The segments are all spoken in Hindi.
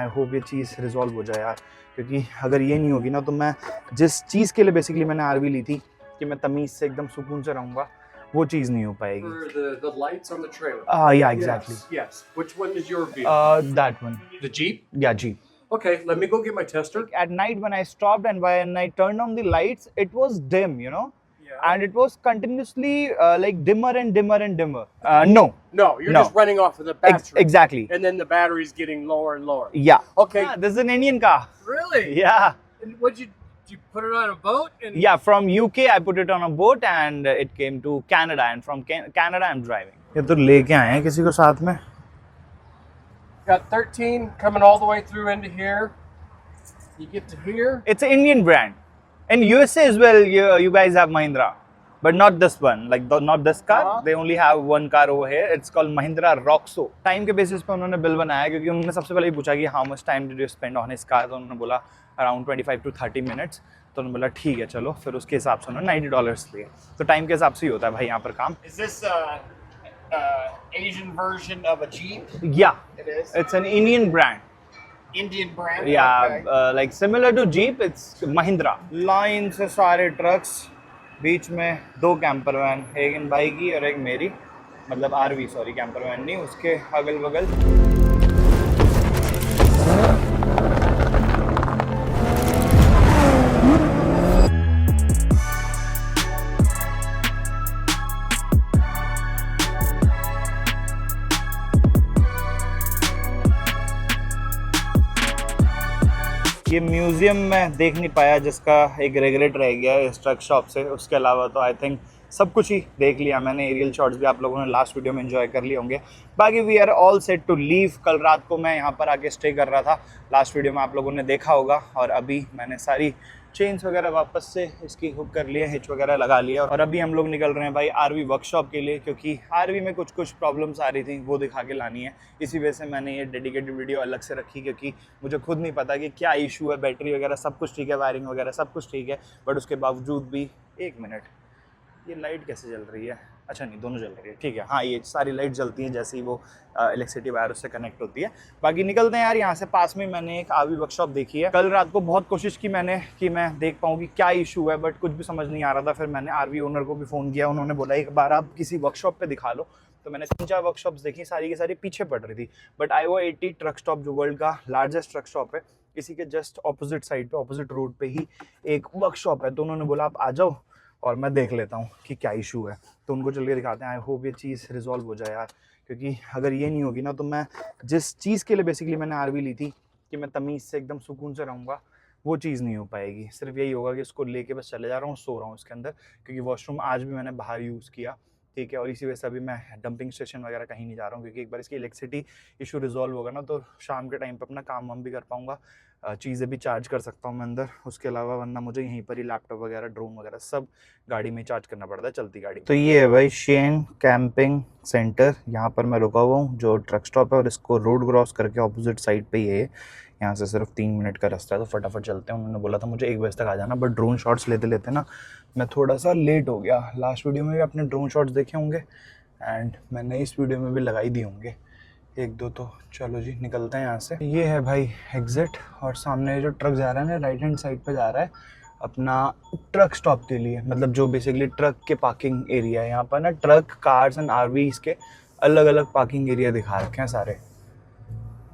आई होप ये चीज़ रिजॉल्व हो जाए यार, क्योंकि अगर ये नहीं होगी ना तो मैं जिस चीज़ के लिए बेसिकली मैंने आरवी ली थी कि मैं तमीज़ से एकदम सुकून से रहूँगा, वो चीज़ नहीं हो पाएगी। The lights on the trailer. Yeah, exactly. Yes. Which one is your vehicle? That one. The Jeep? Yeah, Jeep. Okay, let me go get my tester. At night when I stopped and when I turned on the lights, it was dim, you know, and it was continuously like dimmer and dimmer and dimmer. No, you're just running off of the battery. Exactly. And then the battery's getting lower and lower. Yeah. Okay. This is an Indian car. Really? Yeah. And did you put it on a boat? Yeah, from UK I put it on a boat and it came to Canada, and from Canada I'm driving. ये तो लेके आए हैं किसी को साथ में. Got 13 coming all the way through into here. You get to here. It's an Indian brand. In USA as well, you guys have Mahindra, but not this one. Like not this car. They only have one car over here. It's called Mahindra Roxo. Time के basis पे उन्होंने बिल बनाया, क्योंकि उन्होंने सबसे पहले पूछा कि how much time did you spend on his car, तो उन्होंने बोला around 25 to 30 minutes. तो उन्होंने बोला ठीक है चलो, फिर उसके हिसाब से उन्होंने $90 लिए. तो टाइम के हिसाब से ही होता है भाई यहाँ पर काम. Is this Asian version of a Jeep? Yeah, It is. it's an Indian brand. Indian brand? Yeah, Okay. like similar to Jeep, it's Mahindra. Line से सारे ट्रक्स, बीच में 2 कैंपर वैन, एक इन भाई की और एक मेरी, मतलब आरवी, सॉरी कैंपर वैन नहीं, उसके अगल बगल. ये म्यूज़ियम में देख नहीं पाया जिसका एक रिग्रेट रह गया है इस ट्रक शॉप से. उसके अलावा तो आई थिंक सब कुछ ही देख लिया मैंने. एरियल शॉट्स भी आप लोगों ने लास्ट वीडियो में एंजॉय कर लिए होंगे. बाकी we are all set to leave. कल रात को मैं यहाँ पर आके स्टे कर रहा था, लास्ट वीडियो में आप लोगों ने देखा होगा. और अभी मैंने सारी चेन्स वगैरह वापस से इसकी हुक कर लिए, हिच वगैरह लगा लिया. और अभी हम लोग निकल रहे हैं भाई आरवी वर्कशॉप के लिए, क्योंकि आरवी में कुछ प्रॉब्लम्स आ रही थी, वो दिखा के लानी है. इसी वजह से मैंने ये डेडिकेटेड वीडियो अलग से रखी, क्योंकि मुझे खुद नहीं पता कि क्या इशू है. बैटरी वगैरह सब कुछ ठीक है, वायरिंग वगैरह सब कुछ ठीक है, बट उसके बावजूद भी. 1 मिनट, ये लाइट कैसे जल रही है? अच्छा नहीं, दोनों जल रही है, ठीक है. हाँ, ये सारी लाइट जलती हैं जैसे ही वो इलेक्ट्रिसिटी वायर उससे कनेक्ट होती है. बाकी निकलते हैं यार यहाँ से. पास में मैंने एक आरवी वर्कशॉप देखी है. कल रात को बहुत कोशिश की मैंने कि मैं देख पाऊँ कि क्या इशू है, बट कुछ भी समझ नहीं आ रहा था. फिर मैंने आरवी ओनर को भी फ़ोन किया, उन्होंने बोला एक बार आप किसी वर्कशॉप पे दिखा लो. तो मैंने 3-4 वर्कशॉप्स देखी, सारी की सारी पीछे पड़ रही थी. बट IO80 ट्रक स्टॉप जो वर्ल्ड का लार्जेस्ट ट्रक स्टॉप है, इसी के जस्ट ऑपोजिट साइड पे, ऑपोजिट रोड पे ही एक वर्कशॉप है. तो उन्होंने बोला आप आ जाओ और मैं देख लेता हूँ कि क्या इशू है. तो उनको चल के दिखाते हैं. आई होप ये चीज़ रिजॉल्व हो जाए यार, क्योंकि अगर ये नहीं होगी ना तो मैं जिस चीज़ के लिए बेसिकली मैंने आरवी ली थी कि मैं तमीज़ से एकदम सुकून से रहूँगा, वो चीज़ नहीं हो पाएगी. सिर्फ यही होगा कि इसको लेके बस चले जा रहा हूँ, सो रहा हूँ इसके अंदर, क्योंकि वॉशरूम आज भी मैंने बाहर यूज़ किया, ठीक है. और इसी वजह से अभी मैं डंपिंग स्टेशन वगैरह कहीं नहीं जा रहा हूँ, क्योंकि एक बार इसकी इलेक्ट्रिसिटी इशू रिजॉल्व होगा ना तो शाम के टाइम पे अपना काम वाम भी कर पाऊँगा, चीज़ें भी चार्ज कर सकता हूँ मैं अंदर. उसके अलावा वरना मुझे यहीं पर ही लैपटॉप वगैरह, ड्रोन वगैरह सब गाड़ी में चार्ज करना पड़ता है, चलती गाड़ी. तो ये है भाई शेन कैंपिंग सेंटर. यहाँ पर मैं रुका हुआ हूँ, जो ट्रक स्टॉप है, और इसको रोड क्रॉस करके ऑपोजिट साइड पे ही है. यहाँ से सिर्फ 3 मिनट का रास्ता है, तो फटाफट चलते हैं. उन्होंने बोला था मुझे 1 बजे तक आ जाना, बट ड्रोन शॉट्स लेते लेते ना मैं थोड़ा सा लेट हो गया. लास्ट वीडियो में भी आपने ड्रोन शॉट्स देखे होंगे एंड मैंने इस वीडियो में भी लगाई दिए होंगे 1-2. तो चलो जी निकलते हैं यहाँ से. ये है भाई एग्जिट, और सामने जो ट्रक जा रहा है ना राइट हैंड साइड पे जा रहा है अपना ट्रक स्टॉप के लिए, मतलब जो बेसिकली ट्रक के पार्किंग एरिया है. यहाँ पर ना ट्रक, कार्स एंड आरवीज के अलग अलग पार्किंग एरिया दिखा रखे हैं सारे.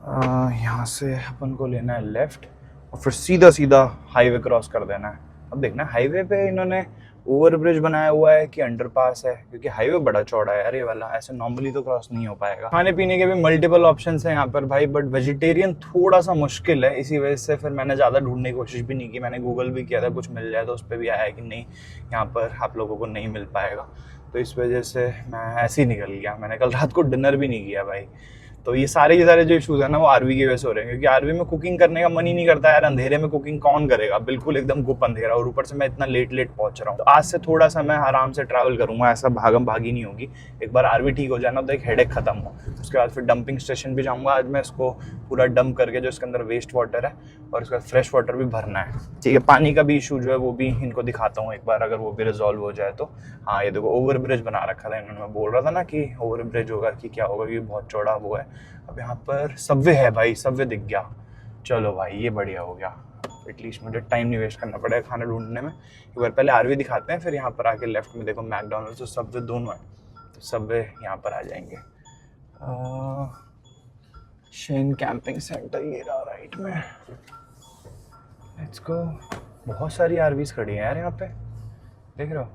यहाँ से अपन को लेना है लेफ़्ट और फिर सीधा सीधा हाईवे क्रॉस कर देना है. अब देखना हाईवे पे इन्होंने ओवर ब्रिज बनाया हुआ है कि अंडरपास है, क्योंकि हाईवे बड़ा चौड़ा है यार ये वाला, ऐसे नॉर्मली तो क्रॉस नहीं हो पाएगा. खाने पीने के भी मल्टीपल ऑप्शंस हैं यहाँ पर भाई, बट वेजिटेरियन थोड़ा सा मुश्किल है. इसी वजह से फिर मैंने ज़्यादा ढूंढने की कोशिश भी नहीं की. मैंने गूगल भी किया था कुछ मिल जाए, तो उस पर भी आया कि नहीं यहाँ पर आप लोगों को नहीं मिल पाएगा. तो इस वजह से मैं ऐसे ही निकल गया. मैंने कल रात को डिनर भी नहीं किया भाई. तो ये सारे के सारे जो इशूज़ है ना वो आरवी की वजह से हो रहे हैं, क्योंकि आरवी में कुकिंग करने का मन ही नहीं करता यार. अंधेरे में कुकिंग कौन करेगा, बिल्कुल एकदम गुप अंधेरा, और ऊपर से मैं इतना लेट पहुंच रहा हूँ. तो आज से थोड़ा सा मैं आराम से ट्रैवल करूंगा, ऐसा भागम भागी नहीं होगी. एक बार आरवी ठीक हो जाए ना तो एक हेडेक खत्म हो. उसके बाद फिर डंपिंग स्टेशन भी जाऊँगा. आज मैं इसको पूरा डंप करके जो इसके अंदर वेस्ट वाटर है और उसके बाद फ्रेश वाटर भी भरना है, ठीक है. पानी का भी इशू जो है वो भी इनको दिखाता हूँ एक बार, अगर वो भी रिजॉल्व हो जाए तो. हाँ ये देखो ओवर ब्रिज बना रखा था इन्होंने. मैं बोल रहा था ना कि ओवर ब्रिज होगा कि क्या होगा, कि बहुत चौड़ा वो है. अब यहाँ पर सबवे है भाई, सबवे दिख गया. चलो भाई ये बढ़िया हो गया, एटलीस्ट मुझे टाइम नहीं वेस्ट करना पड़ेगा खाना ढूंढने में। एक बार पहले आरवी दिखाते हैं, फिर यहाँ पर आके लेफ्ट में देखो मैकडोनल्ड्स और सबवे दोनों है, तो सबवे यहाँ पर आ जाएंगे। शेन कैंपिंग सेंटर ये रहा राइट में, लेट्स गो। बहुत सारी आरवीज खड़ी हैं यार यहाँ पे, देख रहे हो,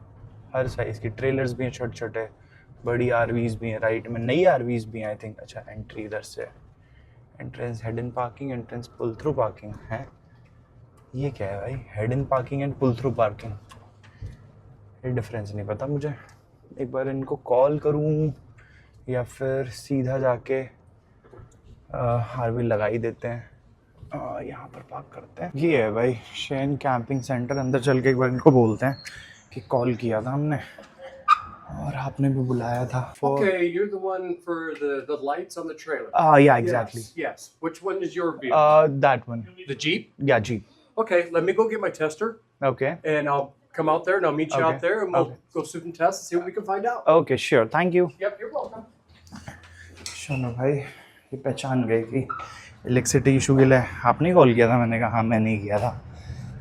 हर साइज की। ट्रेलर्स भी हैं छोटे छोटे, बड़ी आरवीज भी हैं राइट में, नई आरवीज भी हैं आई थिंक। अच्छा एंट्री इधर से, entrance head in parking, entrance pull through parking है। ये क्या है भाई, head in parking and pull through parking, ये डिफरेंस नहीं पता मुझे। एक बार इनको कॉल करूँ या फिर सीधा जाके आरवी लगा ही देते हैं। यहाँ पर पार्क करते हैं। ये है भाई शेन कैंपिंग सेंटर, अंदर चल के एक बार इनको बोलते हैं कि कॉल किया था हमने और आपने भी बुलाया था। Okay, you're the one for the lights on the trailer. Yeah, exactly. Yes. Which one is your vehicle? That one. The Jeep? Yeah, Jeep. Okay, let me go get my tester Okay. and I'll come out there and I'll meet you Okay. out there and we'll Okay. go through some tests and see what we can find out. Okay, sure. Thank you. Yep, you're welcome. चलो भाई, ये पहचान गए कि इलेक्ट्रिसिटी इशू के लिए आपने कॉल किया था। मैंने कहा हाँ मैंने ही किया था।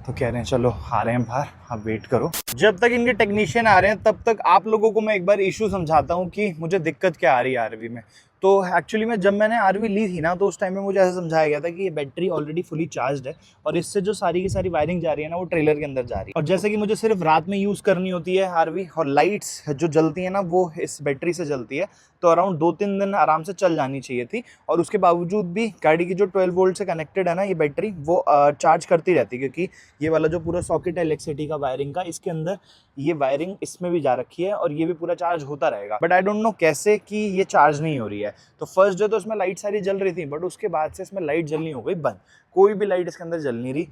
तो कह रहे हैं चलो आ रहे हैं बाहर, आप वेट करो। जब तक इनके टेक्नीशियन आ रहे हैं तब तक आप लोगों को मैं एक बार इशू समझाता हूँ कि मुझे दिक्कत क्या आ रही है आरवी में। तो एक्चुअली में जब मैंने आरवी ली थी ना, तो उस टाइम में मुझे ऐसा समझाया गया था कि ये बैटरी ऑलरेडी फुली चार्ज है और इससे जो सारी की सारी वायरिंग जा रही है ना, वो ट्रेलर के अंदर जा रही है। और जैसे कि मुझे सिर्फ रात में यूज़ करनी होती है आरवी, और लाइट्स जो जलती है ना वो इस बैटरी से जलती है, तो अराउंड 2-3 दिन आराम से चल जानी चाहिए थी। और उसके बावजूद भी गाड़ी की जो 12 वोल्ट से कनेक्टेड है ना ये बैटरी, वो चार्ज करती रहती है, क्योंकि ये वाला जो पूरा सॉकेट है इलेक्ट्रिसिटी का वायरिंग का, इसके अंदर ये वायरिंग इसमें भी जा रखी है और ये भी पूरा चार्ज होता रहेगा। बट आई डोंट नो कैसे कि ये चार्ज नहीं हो रही है। तो फर्स्ट डे तो इसमें लाइट सारी जल रही थी, बट उसके बाद से इसमें लाइट जलनी हो गई बंद, कोई भी लाइट इसके अंदर जल नहीं रही।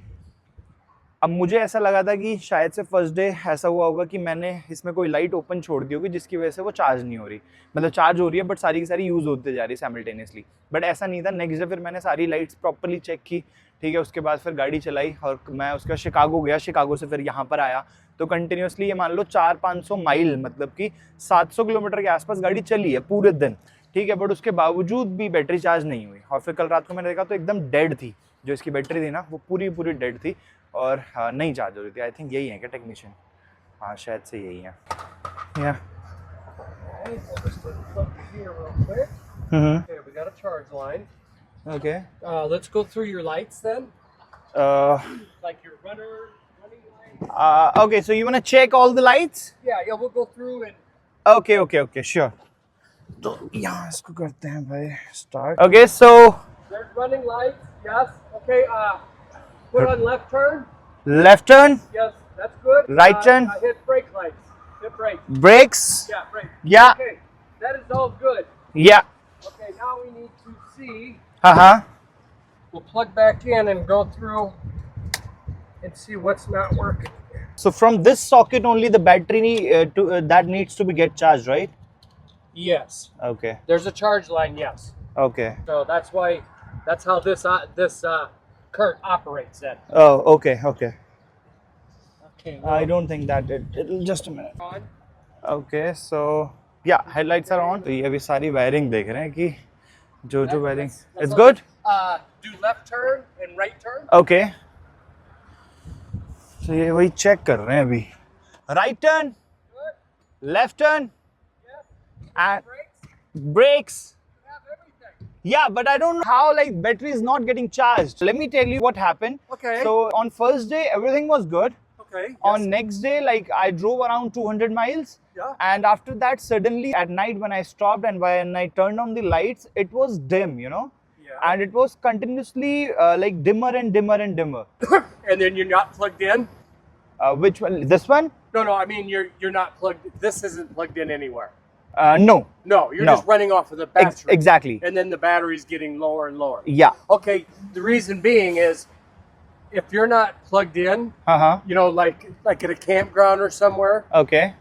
अब मुझे ऐसा लगा था कि शायद से फर्स्ट डे ऐसा हुआ होगा कि मैंने इसमें कोई लाइट ओपन छोड़ दी होगी जिसकी वजह से वो चार्ज नहीं हो रही, मतलब चार्ज हो रही है बट सारी की सारी यूज़ होते जा रही है साइमल्टेनियसली। बट ऐसा नहीं था। नेक्स्ट डे फिर मैंने सारी लाइट्स प्रॉपर्ली चेक की, ठीक है। उसके बाद फिर गाड़ी चलाई और मैं उसका शिकागो गया, शिकागो से फिर यहाँ पर आया। तो कंटिन्यूसली ये मान लो 400-500 माइल, मतलब कि 700 किलोमीटर के आसपास गाड़ी चली है पूरे दिन, ठीक है। बट उसके बावजूद भी बैटरी चार्ज नहीं हुई। और फिर कल रात को मैंने देखा तो एकदम डेड थी, जो इसकी बैटरी थी ना वो पूरी पूरी डेड थी और नहीं चार्ज हो रही थी। आई थिंक यही है क्या टेक्नीशियन? हाँ शायद से यही है। या Okay, we got a charge line. Okay Let's go through your lights then. Like your running lights. Okay so you want to check all the lights? Yeah, we'll go through and okay okay okay sure. तो यहाँ इसको करते हैं भाई start. Okay so there's running lights. Yes. Okay. Put on left turn. Left turn, Yes, that's good. Right turn. Hit brake lights. Hit brake. Brakes, Yeah, brake. या Okay, that is all good. या Okay, now we need to see. हाँ We'll plug back in and go through and see what's not working. So from this socket only the battery that needs to be get charged, right? Yes. Okay. There's a charge line. Yes. Okay. So that's why. That's how this current operates. Then. Oh, okay, okay. Okay. I don't think that it'll just a minute. On. Okay, so yeah, headlights are on. तो ये अभी सारी वायरिंग देख रहे हैं कि जो wiring it's all good. Do left turn and right turn. Okay. तो ये वही चेक कर रहे हैं अभी। Right turn, Good. left turn, Yes. and Brakes. brakes. You have everything. Yeah, but I don't know how like battery is not getting charged. Let me tell you what happened. Okay. So on first day everything was good. Okay. On next day, like I drove around 200 miles. Yeah. And after that, suddenly at night when I stopped and when I turned on the lights, it was dim, you know. Yeah. And it was continuously like dimmer and dimmer and dimmer. And then you're not plugged in. Which one? This one? No, I mean you're not plugged. This isn't plugged in anywhere. No. No, you're No. just running off of the battery. Exactly. And then the battery's getting lower and lower. Yeah. Okay. The reason being is, if you're not plugged in, you know, like at a campground or somewhere, Okay.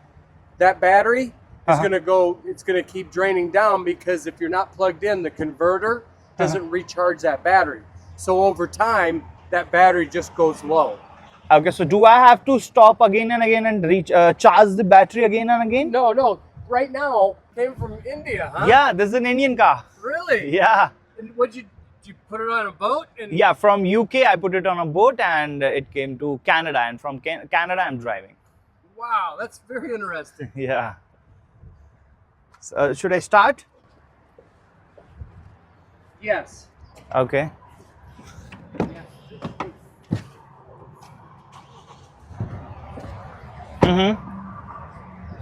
that battery is Uh-huh. going to go. It's going to keep draining down because if you're not plugged in, the converter doesn't recharge that battery. So over time, that battery just goes low. Okay. So do I have to stop again and again and charge the battery again and again? No. Right now, came from India, huh? Yeah. This is an Indian car. Really? Yeah. And did you put it on a boat? And Yeah, from UK I put it on a boat and it came to Canada, and from Canada I'm driving. wow, that's very interesting. Yeah. So, should I start? Yes. Okay.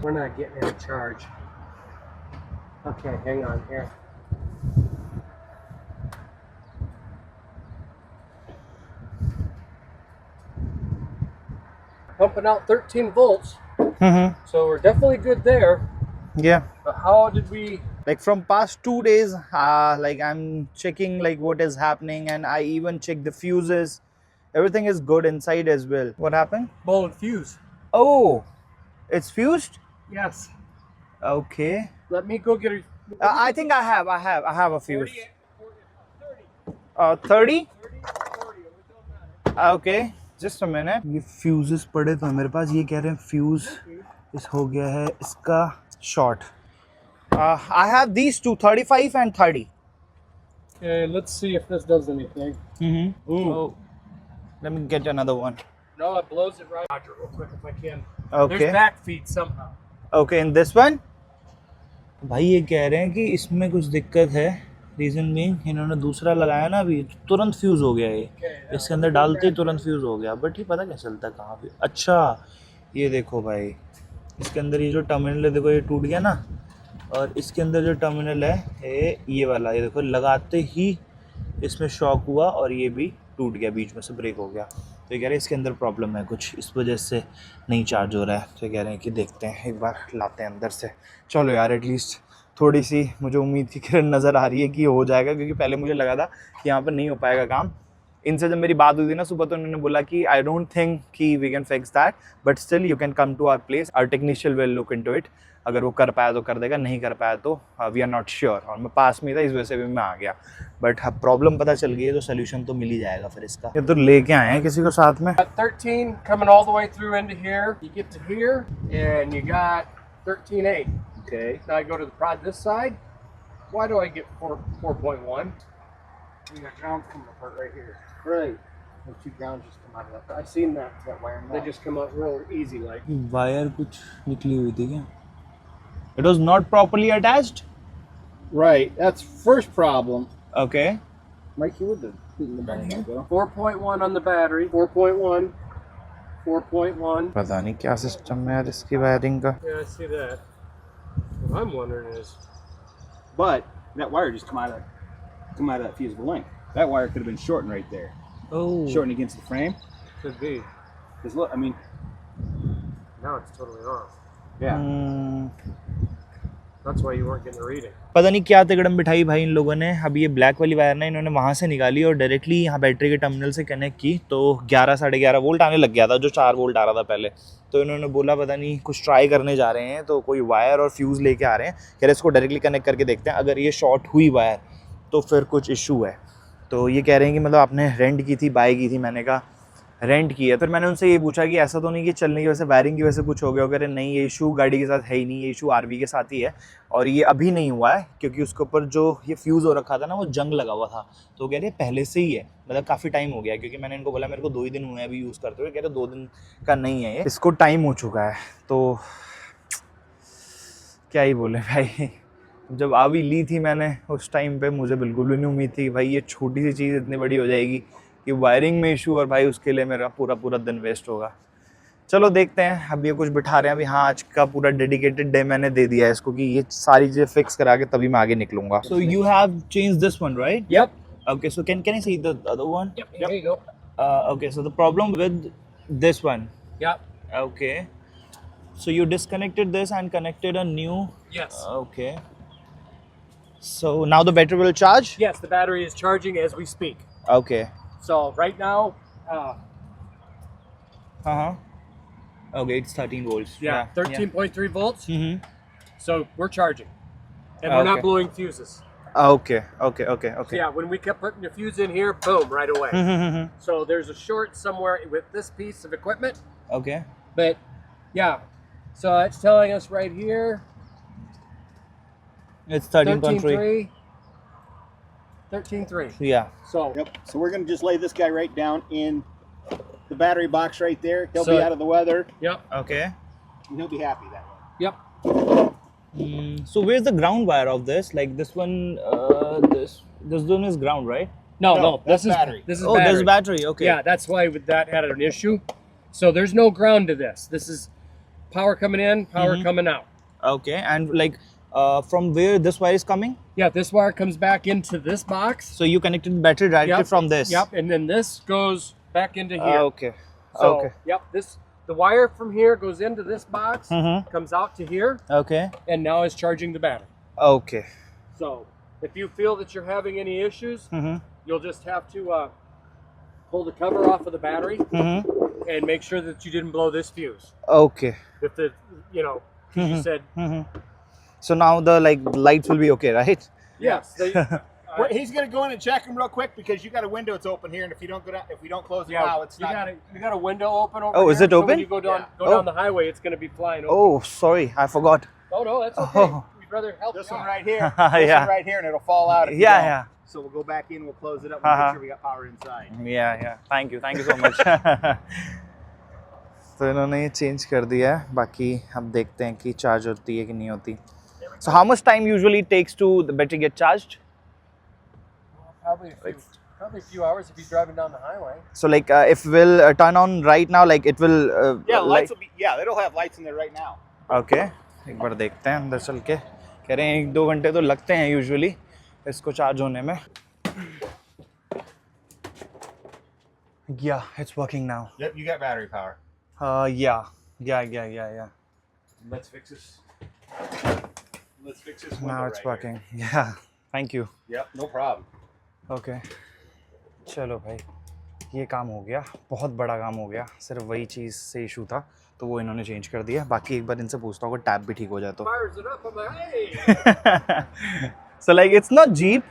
We're not getting any charge. Okay, hang on here. Pumping out 13 volts, so we're definitely good there. Yeah. But how did we? Like from past 2 days, like I'm checking like what is happening, and I even check the fuses. Everything is good inside as well. What happened? Blown fuse. Oh, it's fused? Yes. Okay. Let me go get a. I think I have a fuse. 40, 30? 40. Okay. Just a minute. ये fuses पड़े तो मेरे पास, ये कह रहे हैं fuse इस हो गया है इसका short. I have these two, 35 and 30. Okay, let's see if this does anything. Ooh. Oh, let me get another one. No, it blows it right. Roger, real quick if I can. Okay. There's back feed somehow. Okay, in this one? भाई ये कह रहे हैं कि इसमें कुछ दिक्कत है. रीजन बीइंग इन्होंने दूसरा लगाया ना अभी, तुरंत फ्यूज हो गया ये. इसके अंदर डालते ही तुरंत फ्यूज हो गया. बट ये पता क्या चलता है कहाँ पे. अच्छा ये देखो भाई, इसके अंदर ये जो टर्मिनल है देखो, ये टूट गया ना. और इसके अंदर जो टर्मिनल है ये वाला, ये देखो लगाते ही इसमें शॉक हुआ और ये भी टूट गया, बीच में से ब्रेक हो गया. तो ये कह रहे हैं इसके अंदर प्रॉब्लम है कुछ, इस वजह से नहीं चार्ज हो रहा है. तो ये कह रहे हैं कि देखते हैं, एक बार लाते हैं अंदर से. चलो यार, एटलीस्ट थोड़ी सी मुझे उम्मीद की किरण नज़र आ रही है कि हो जाएगा, क्योंकि पहले मुझे लगा था कि यहाँ पर नहीं हो पाएगा काम. इनसे जब मेरी बात हुई थी ना सुबह, तो उन्होंने बोला कि आई डोंट थिंक कि we can fix that, but still you can come to our place, our technician will look into it. अगर वो कर पाया तो कर देगा, नहीं कर पाया तो वी आर नॉट श्योर. और मैं पास में था, इस वजह से भी मैं आ गया. बट प्रॉब्लम पता चल गई है तो सोल्यूशन तो मिल ही जाएगा फिर इसका. ये तो लेके आए हैं किसी को साथ में. 13 coming all the way through into here. You get to here and you got 13.8. Okay. Now I go to the prod this side. Why do I get 4.1? We got ground coming apart right here. Right. Those two grounds just come out of that. I've seen that wire. They just come out real easy like. Wire कुछ निकली हुई थी क्या? It was not properly attached. Right, that's first problem. Okay. Right here with the battery go. 4.1 on the battery. 4.1. 4.1. पता नहीं क्या सिस्टम है यार इसकी वायरिंग का. Yeah, I see that. What I'm wondering is, But that wire just come out of that fusible link. That wire could have been shortened right there. Oh. Shortened against the frame. could be. Because look, I mean, Now it's totally off. yeah. That's why you weren't getting a reading. पता नहीं क्या तिकड़म बिठाई भाई इन लोगों ने. अभी ये ब्लैक वाली वायर ना इन्होंने वहाँ से निकाली और डायरेक्टली यहाँ बैटरी के टर्मिनल से कनेक्ट की, तो 11 साढ़े 11 वोल्ट आने लग गया था, जो 4 वोल्ट आ रहा था पहले. तो इन्होंने बोला पता नहीं कुछ ट्राई करने जा रहे हैं, तो कोई वायर और फ्यूज़ लेके आ रहे हैं. कह रहे इसको डायरेक्टली कनेक्ट करके देखते हैं, अगर ये शॉर्ट हुई वायर तो फिर कुछ इशू है. तो ये कह रहे हैं कि मतलब आपने रेंट की थी, बाय की थी. मैंने कहा रेंट की है. फिर मैंने उनसे ये पूछा कि ऐसा तो नहीं कि चलने की वजह से, वायरिंग की वजह से कुछ हो गया वगैरह. नहीं, ये इशू गाड़ी के साथ है ही नहीं, ये इशू आरवी के साथ ही है. और ये अभी नहीं हुआ है, क्योंकि उसके ऊपर जो ये फ्यूज़ हो रखा था ना, वो जंग लगा हुआ था. तो कह रहे पहले से ही है, मतलब काफ़ी टाइम हो गया. क्योंकि मैंने इनको बोला मेरे को 2 ही दिन हुए हैं अभी यूज़ करते हुए. कह रहे 2 दिन का नहीं है ये, इसको टाइम हो चुका है. तो क्या ही बोले भाई. जब आवी ली थी मैंने उस टाइम पे, मुझे बिल्कुल भी नहीं उम्मीद थी कि भाई ये छोटी सी चीज़ इतनी बड़ी हो जाएगी कि वायरिंग में इशू, और भाई उसके लिए मेरा पूरा दिन वेस्ट होगा. चलो देखते हैं. अब ये कुछ बिठा रहे हैं अभी. हाँ, आज का पूरा डेडिकेटेड डे मैंने दे दिया है इसको कि ये सारी चीज़ें फिक्स करा के तभी मैं आगे निकलूंगा. So you have change this one, right? Yep. Okay, so can I see the other one? Yep. There you go. Okay, so the problem with this one. Yep. Okay. So you disconnected this and connected a new. Yes. Okay. So now the battery will charge? Yes, the battery is charging as we speak. Okay. So right now, Okay, it's 13 volts. 13.3 volts. Mm-hmm. So we're charging, and we're not Okay. blowing fuses. Okay. So yeah, when we kept putting the fuse in here, boom, right away. Mm-hmm. So there's a short somewhere with this piece of equipment, Okay. but yeah. So it's telling us right here, It's 13.3. 13.3. Yeah. So Yep. So we're gonna just lay this guy right down in the battery box right there. He'll So- be out of the weather, yep, Okay. and he'll be happy that way. yep. So where's the ground wire of this? Like this one, this one is ground, right? No, No, no, that's this is battery. This is Oh, battery. there's battery. Okay. Yeah, that's why that had an issue. So there's no ground to this. This is power coming in, power coming out. Okay. And like, from where this wire is coming? Yeah, this wire comes back into this box. So you connected battery directly Yep. from this. Yep, and then this goes back into here. Okay. So, Okay. Yep, the wire from here goes into this box, Mhm. comes out to here, Okay. and now is charging the battery. Okay. So if you feel that you're having any issues, Mm-hmm. you'll just have to pull the cover off of the battery Mm-hmm. and make sure that you didn't blow this fuse. Okay. If the, you know, 'cause you said, Mm-hmm. So now the lights will be okay, right? yes, they, He's gonna go in and check him real quick because you got a window that's open here, and if you don't go down, if we don't close it now, it's you not. got a window open over Oh, here. is it so open? when you go down Yeah. go Oh. down the highway, it's going to be flying open. Oh, sorry, I forgot. Oh no, that's okay. Oh. We'd rather help This you one out. right here. This Yeah. one right here, and it'll fall out. If you Yeah, don't. yeah. So we'll go back in, we'll close it up, we'll make sure we got power inside. Yeah. Thank you so much. तो इन्होंने ये चेंज कर दिया है, बाकी अब देखते हैं कि चार्ज होती है कि नहीं होती. So how much time usually takes to the battery get charged? Probably a few hours if you're driving down the highway. So like if we'll turn on right now, like it will. Yeah, the lights like, will be. Yeah, it'll have lights in there right now. Okay एक बार देखते हैं अंदर चल के. कह रहे हैं 1-2 घंटे तो लगते हैं यूजुअली इसको चार्ज होने में. Yeah, it's working now. Yep, you got battery power. Yeah. Let's fix this. Let's fix this window Now it's right working. Yeah, thank you. Here. Yep, no problem. Okay. चलो भाई, ये काम हो गया, बहुत बड़ा काम हो गया. सिर्फ वही चीज़ से इशू था तो वो इन्होंने चेंज कर दिया. बाकी एक बार इनसे पूछता हूँ टैप भी ठीक हो जाए तो. Fires it up. I'm like, hey. So like it's not Jeep,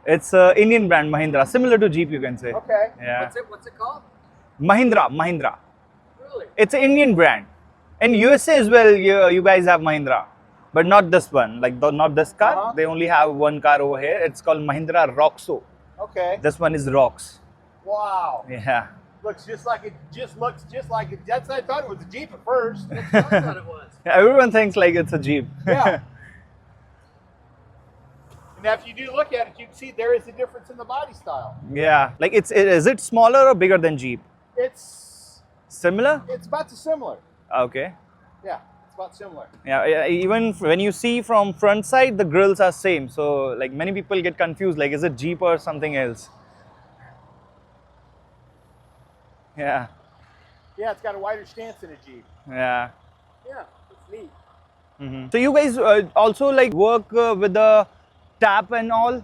it's Indian brand Mahindra, similar to Jeep you can say. Okay. Yeah. What's it called? Mahindra. Really? It's an Indian brand. In USA as well, you guys have Mahindra, but not this one. Like not this car. Uh-huh. They only have one car over here. It's called Mahindra Roxo. Okay. This one is Rox. Wow. Yeah. Looks just like it. Just looks just like it. That's I thought it was a Jeep at first. I thought it was. Yeah, everyone thinks like it's a Jeep. Yeah. And after you do look at it, you can see there is a difference in the body style. Yeah. Like is it smaller or bigger than Jeep? It's Similar? about similar. Okay. Yeah, it's about similar. Yeah, even when you see from front side, the grills are same. So like many people get confused, like is it Jeep or something else? Yeah, Yeah, it's got a wider stance than a Jeep. yeah. Yeah, it's neat. So you guys also like work with the tap and all?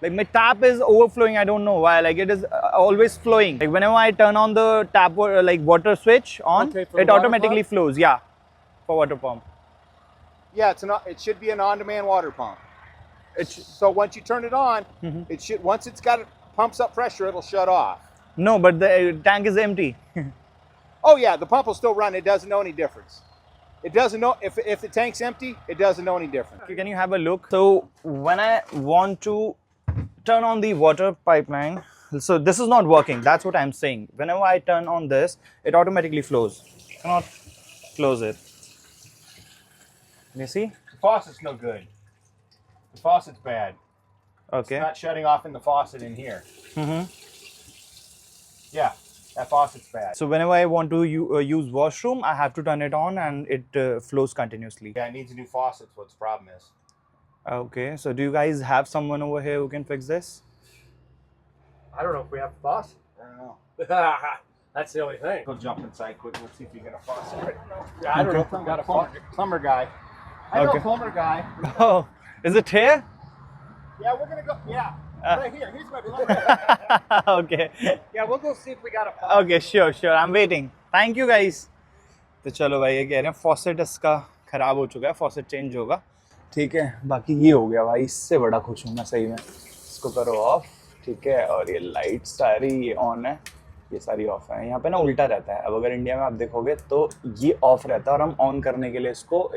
Like my tap is overflowing, I don't know why. Like it is always flowing. Like whenever I turn on the tap like water switch on, Okay, for it the water automatically pump? flows. Yeah, for water pump. Yeah, it should be an on-demand water pump. It's So once you turn it on, it should once it's got pumps up pressure, it'll shut off. no, but the tank is empty. Oh yeah, the pump will still run. It doesn't know any difference. It doesn't know if the tank's empty. It doesn't know any different. Can you have a look? So when I want to turn on the water pipeline, so this is not working. That's what I'm saying. Whenever I turn on this, it automatically flows. Cannot close it. You see? The faucet's no good. The faucet's bad. Okay. It's not shutting off in the faucet in here. Yeah, that faucet's bad. So whenever I want to use washroom, I have to turn it on and it flows continuously. Yeah, it needs a new faucet. That's what the problem is. Okay. So do you guys have someone over here who can fix this? I don't know if we have a faucet. I don't know. That's the only thing. Go jump inside quick. Let's see if you get a faucet. Yeah, I don't know if we got a faucet. Plumber guy. I know Okay. a plumber guy. Oh, is it here? Yeah, we're gonna go. Yeah, right here. Here's my plumber guy. Okay. Yeah, we'll go see if we got a faucet. Okay, sure. I'm waiting. Thank you guys. तो चलो भाई ये कह रहे हैं फॉसेट इसका ख़राब हो चुका है, फॉसेट चेंज होगा. ठीक है, बाकी ये हो गया भाई, इससे बड़ा खुश हूँ मैं सही में. इसको करो ऑफ, ठीक है, और ये लाइट सारी ये ऑन है, ये सारी ऑफ है. यहाँ पे ना उल्टा रहता है. अब अगर इंडिया में आप देखोगे तो ये ऑफ रहता है और हम ऑन करने के लिए इसको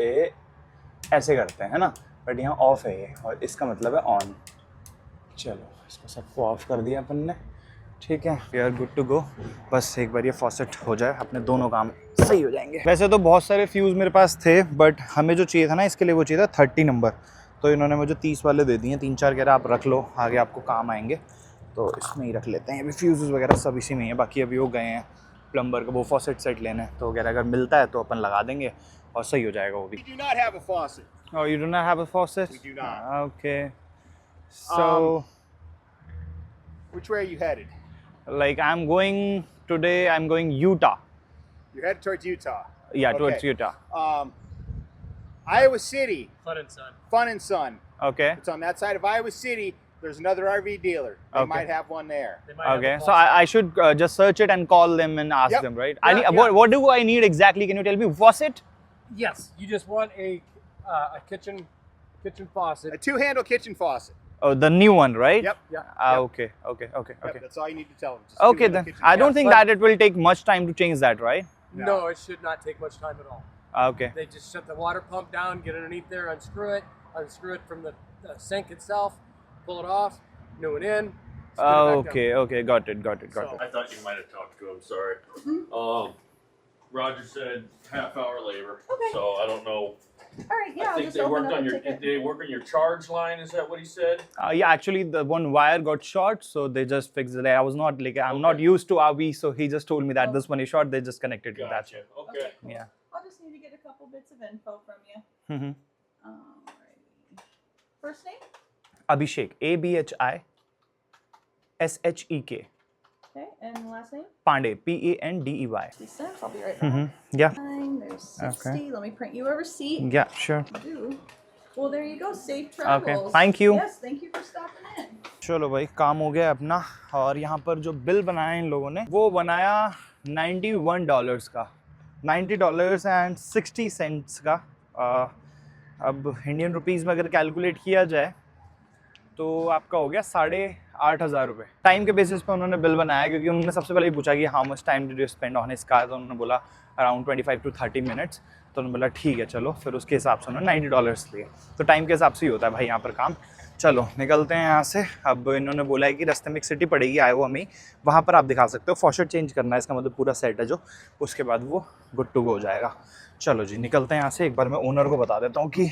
ऐसे करते हैं, है ना. बट यहाँ ऑफ है ये और इसका मतलब है ऑन. चलो इसको सबको ऑफ कर दिया अपन ने, ठीक है, we are good to go. बस एक बार ये फॉसेट हो जाए, अपने दोनों काम सही हो जाएंगे। वैसे तो बहुत सारे फ्यूज़ मेरे पास थे, बट हमें जो चाहिए था ना, इसके लिए वो चाहिए था 30 नंबर, तो इन्होंने मुझे 30 वाले दे दिए। 3-4 कह रहे आप रख लो, आगे आपको काम आएंगे, तो इसमें ही रख लेते हैं। अभी फ्यूज़ वगैरह सब इसी में ही है। बाकी अभी वो गए हैं प्लम्बर को वो फॉसेट सेट लेने, तो कह रहे अगर मिलता है तो अपन लगा देंगे और सही हो जाएगा वो भी। We do not have a faucet. Oh, you do not have a faucet? We do not. Okay. So, Which way are you headed? like I'm going today, I'm going Utah. You're headed towards Utah. Yeah, towards Okay. Utah. Iowa City, Fun and Son. Fun and Son. Okay. It's on that side of Iowa City. There's another RV dealer. They Okay. might have one there. They might have Okay. a So I should just search it and call them and ask Yep. them, right? Yeah, I need, yeah. what do I need exactly? Can you tell me? Faucet? Yes, you just want a kitchen faucet. A two-handle kitchen faucet. Oh, the new one, right? Yep. Yeah. Ah, okay. Okay. Okay. Yep, Okay. that's all you need to tell them. Just a Okay two-handle then. kitchen I don't faucet. think that it will take much time to change that, right? No, it should not take much time at all. Ah, okay. They just shut the water pump down, get underneath there, unscrew it from the sink itself, pull it off, new one in. screw it back down. Okay. Okay. Got it. Got it. Got So- it. I thought you might have talked to him. Sorry. Roger said half-hour labor. Okay. So I don't know. All right, yeah, I I'll think just they open worked up on a your. ticket. Did they work on your charge line? Is that what he said? Yeah, actually, the one wire got short, so they just fixed it. I was not like I'm not Okay. used to RV, so he just told me that this one is short. They just connected it. That's Gotcha. it. Okay. Yeah. I'll just need to get a couple bits of info from you. Mm-hmm. Alrighty. First name? Abhishek. ABHISHEK. Okay, and last name? Pandey. PANDEY. These cents. I'll be right back. Mm-hmm. Yeah. Fine, there's 60. Okay. Let me print you a receipt. Yeah. Sure. Ooh. Well, there you go. Safe travels. Thank you. Yes, thank you for stopping in. चलो भाई, काम हो गया अपना। और यहाँ पर जो बिल बनाया इन लोगों ने, वो बनाया $91 का, $90.60 का। अब इंडियन रुपीज़ में अगर कैलकुलेट किया जाए तो आपका हो गया 8,500 रुपये। टाइम के बेसिस पे उन्होंने बिल बनाया, क्योंकि उन्होंने सबसे पहले पूछा कि how much time did you spend on his car, तो उन्होंने बोला अराउंड 25 to 30 मिनट्स। तो उन्होंने बोला ठीक है चलो, फिर उसके हिसाब से उन्होंने $90 लिए। तो टाइम के हिसाब से ही होता है भाई यहाँ पर काम। चलो निकलते हैं यहाँ से। अब इन्होंने बोला है कि रास्ते में एक सिटी पड़ेगी आयोवा में, वहाँ पर आप दिखा सकते हो। फॉशेट चेंज करना है, इसका मतलब पूरा सेट है जो, उसके बाद वो गुड टू गो हो जाएगा। चलो जी निकलते हैं यहाँ से। एक बार मैं ओनर को बता देता हूँ कि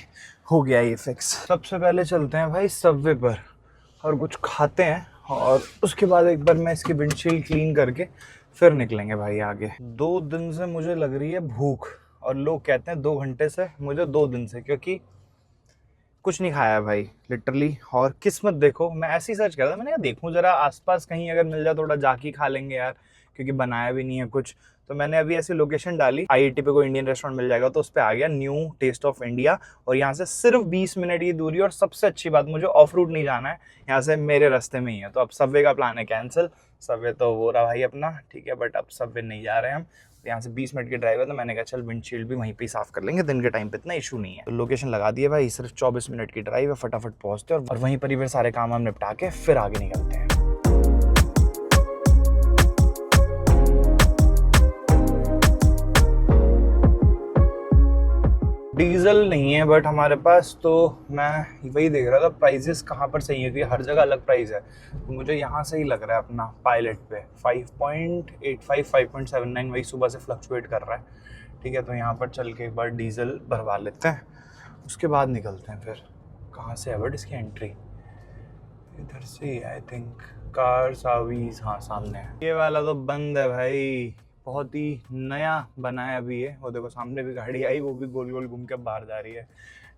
हो गया ये फिक्स। सबसे पहले चलते हैं भाई सबवे पर और कुछ खाते हैं, और उसके बाद एक बार मैं इसकी विंडशील्ड क्लीन करके फिर निकलेंगे भाई आगे। 2 दिन से मुझे लग रही है भूख, और लोग कहते हैं 2 घंटे से, मुझे 2 दिन से, क्योंकि कुछ नहीं खाया है भाई लिटरली। और किस्मत देखो, मैं ऐसी सर्च कर रहा था, मैंने कहा देखूं जरा आसपास कहीं अगर मिल जाए थोड़ा जाके खा लेंगे यार, क्योंकि बनाया भी नहीं है कुछ। तो मैंने अभी ऐसी लोकेशन डाली, IIT पे कोई इंडियन रेस्टोरेंट मिल जाएगा, तो उस पर आ गया न्यू टेस्ट ऑफ इंडिया, और यहाँ से सिर्फ 20 मिनट की दूरी। और सबसे अच्छी बात, मुझे ऑफ रूट नहीं जाना है, यहाँ से मेरे रास्ते में ही है। तो अब सबवे का प्लान है कैंसिल। सबवे तो वो रहा भाई अपना, ठीक है, बट अब सबवे नहीं जा रहे हैं हम। तो यहाँ से 20 मिनट की ड्राइव है, तो मैंने कहा चल विंडशील्ड भी वहीं पे साफ़ कर लेंगे, दिन के टाइम पे इतना इशू नहीं है। तो लोकेशन लगा दिए भाई, सिर्फ 24 मिनट की ड्राइव है, फटाफट पहुँचते और वहीं पर ही फिर सारे काम हम निपटा के फिर आगे निकलते हैं। डीजल नहीं है बट हमारे पास, तो मैं वही देख रहा था प्राइजेस कहाँ पर सही है, क्योंकि हर जगह अलग प्राइस है। तो मुझे यहाँ से ही लग रहा है अपना पायलट पे 5.85 5.79 वही सुबह से फ्लक्चुएट कर रहा है। ठीक है, तो यहाँ पर चल के एक बार डीजल भरवा लेते हैं, उसके बाद निकलते हैं। फिर कहाँ से है बट इसकी एंट्री? इधर से ही आई थिंक, कार सावीज, हाँ सामने है। ये वाला तो बंद है भाई, बहुत ही नया बना है अभी ये। वो देखो सामने भी गाड़ी आई, वो भी गोल गोल घूम के बाहर जा रही है।